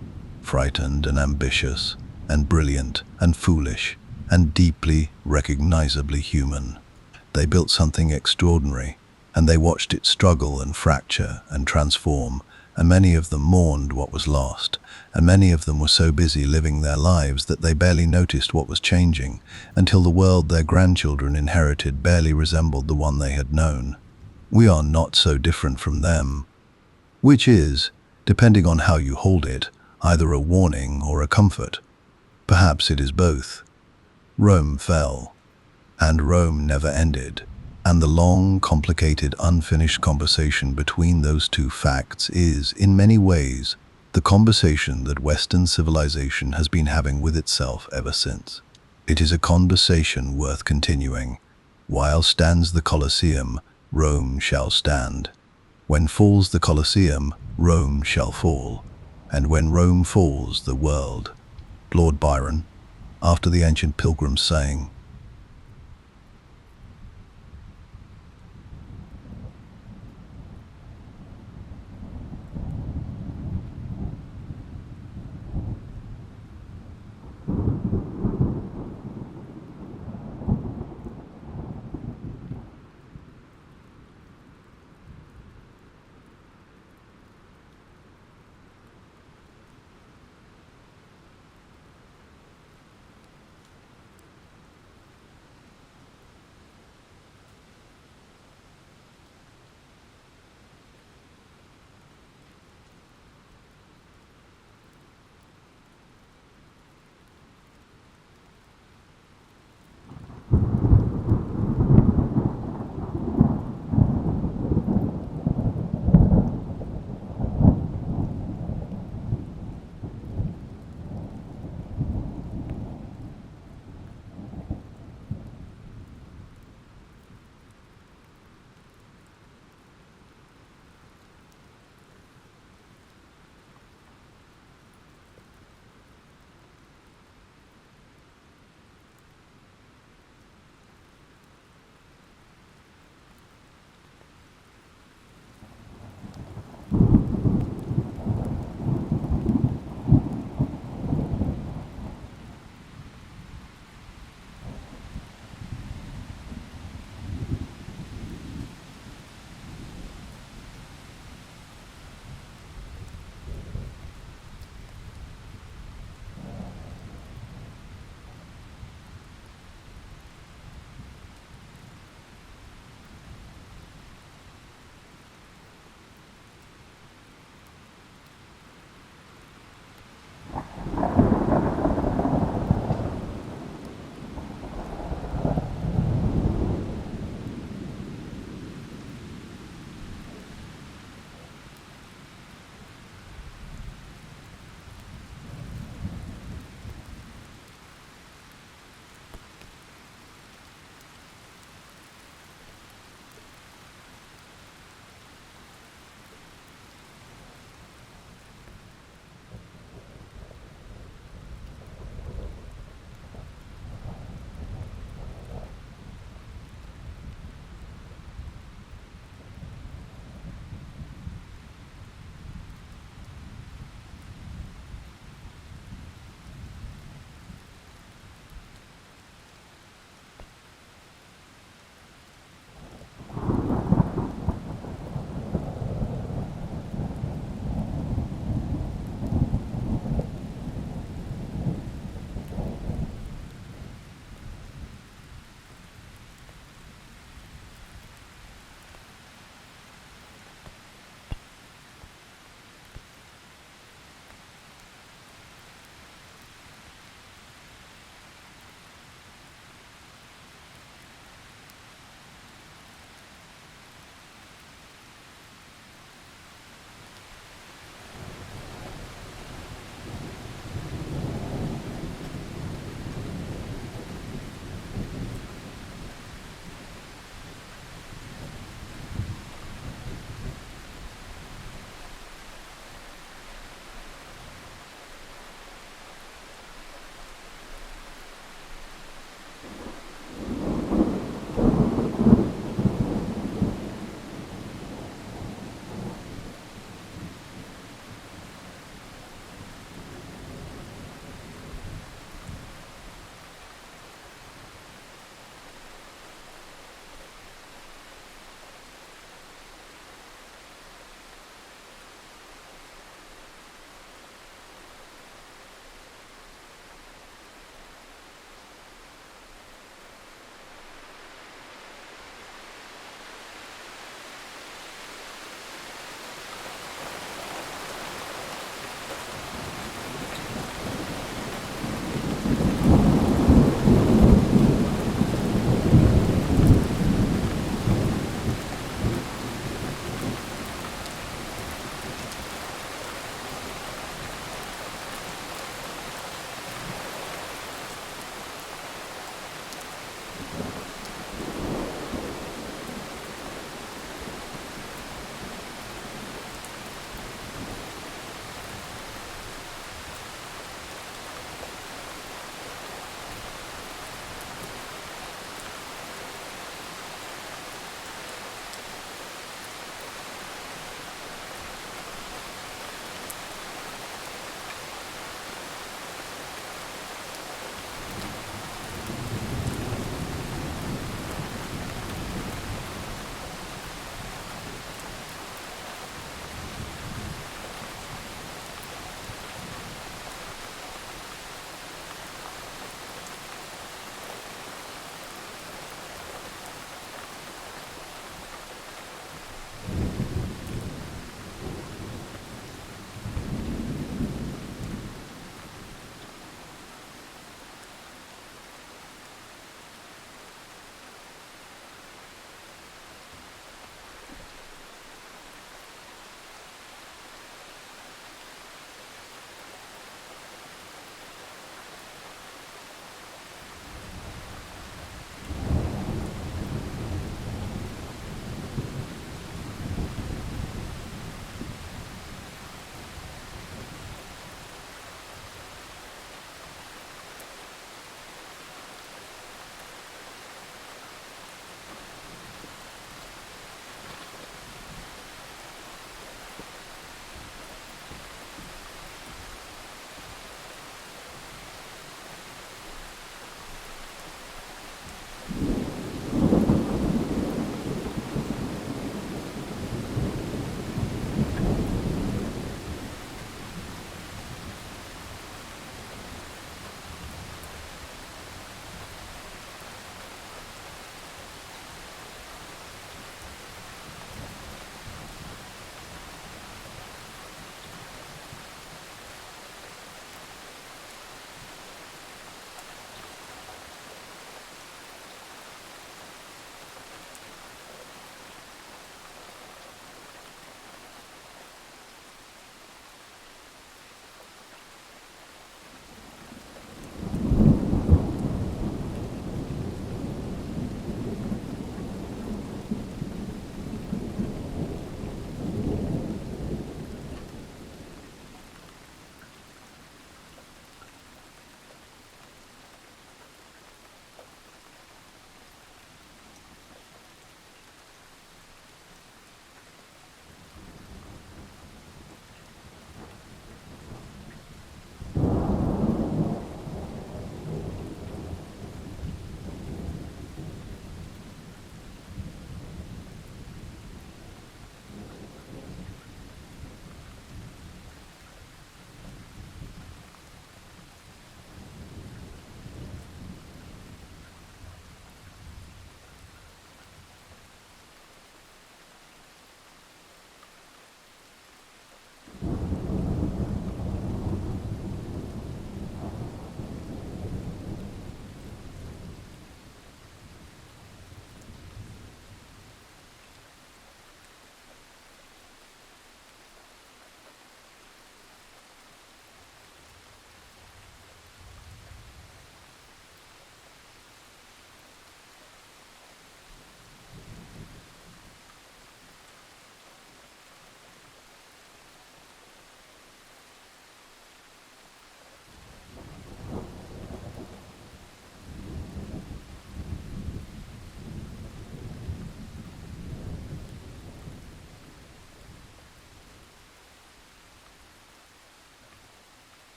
frightened and ambitious, and brilliant and foolish, and deeply, recognizably human. They built something extraordinary, and they watched it struggle and fracture and transform, and many of them mourned what was lost, and many of them were so busy living their lives that they barely noticed what was changing, until the world their grandchildren inherited barely resembled the one they had known. We are not so different from them, which is, depending on how you hold it, either a warning or a comfort. Perhaps it is both. Rome fell, and Rome never ended, and the long, complicated, unfinished conversation between those two facts is, in many ways, the conversation that Western civilization has been having with itself ever since. It is a conversation worth continuing. While stands the Colosseum, Rome shall stand. When falls the Colosseum, Rome shall fall. And when Rome falls, the world. Lord Byron, after the ancient pilgrims saying,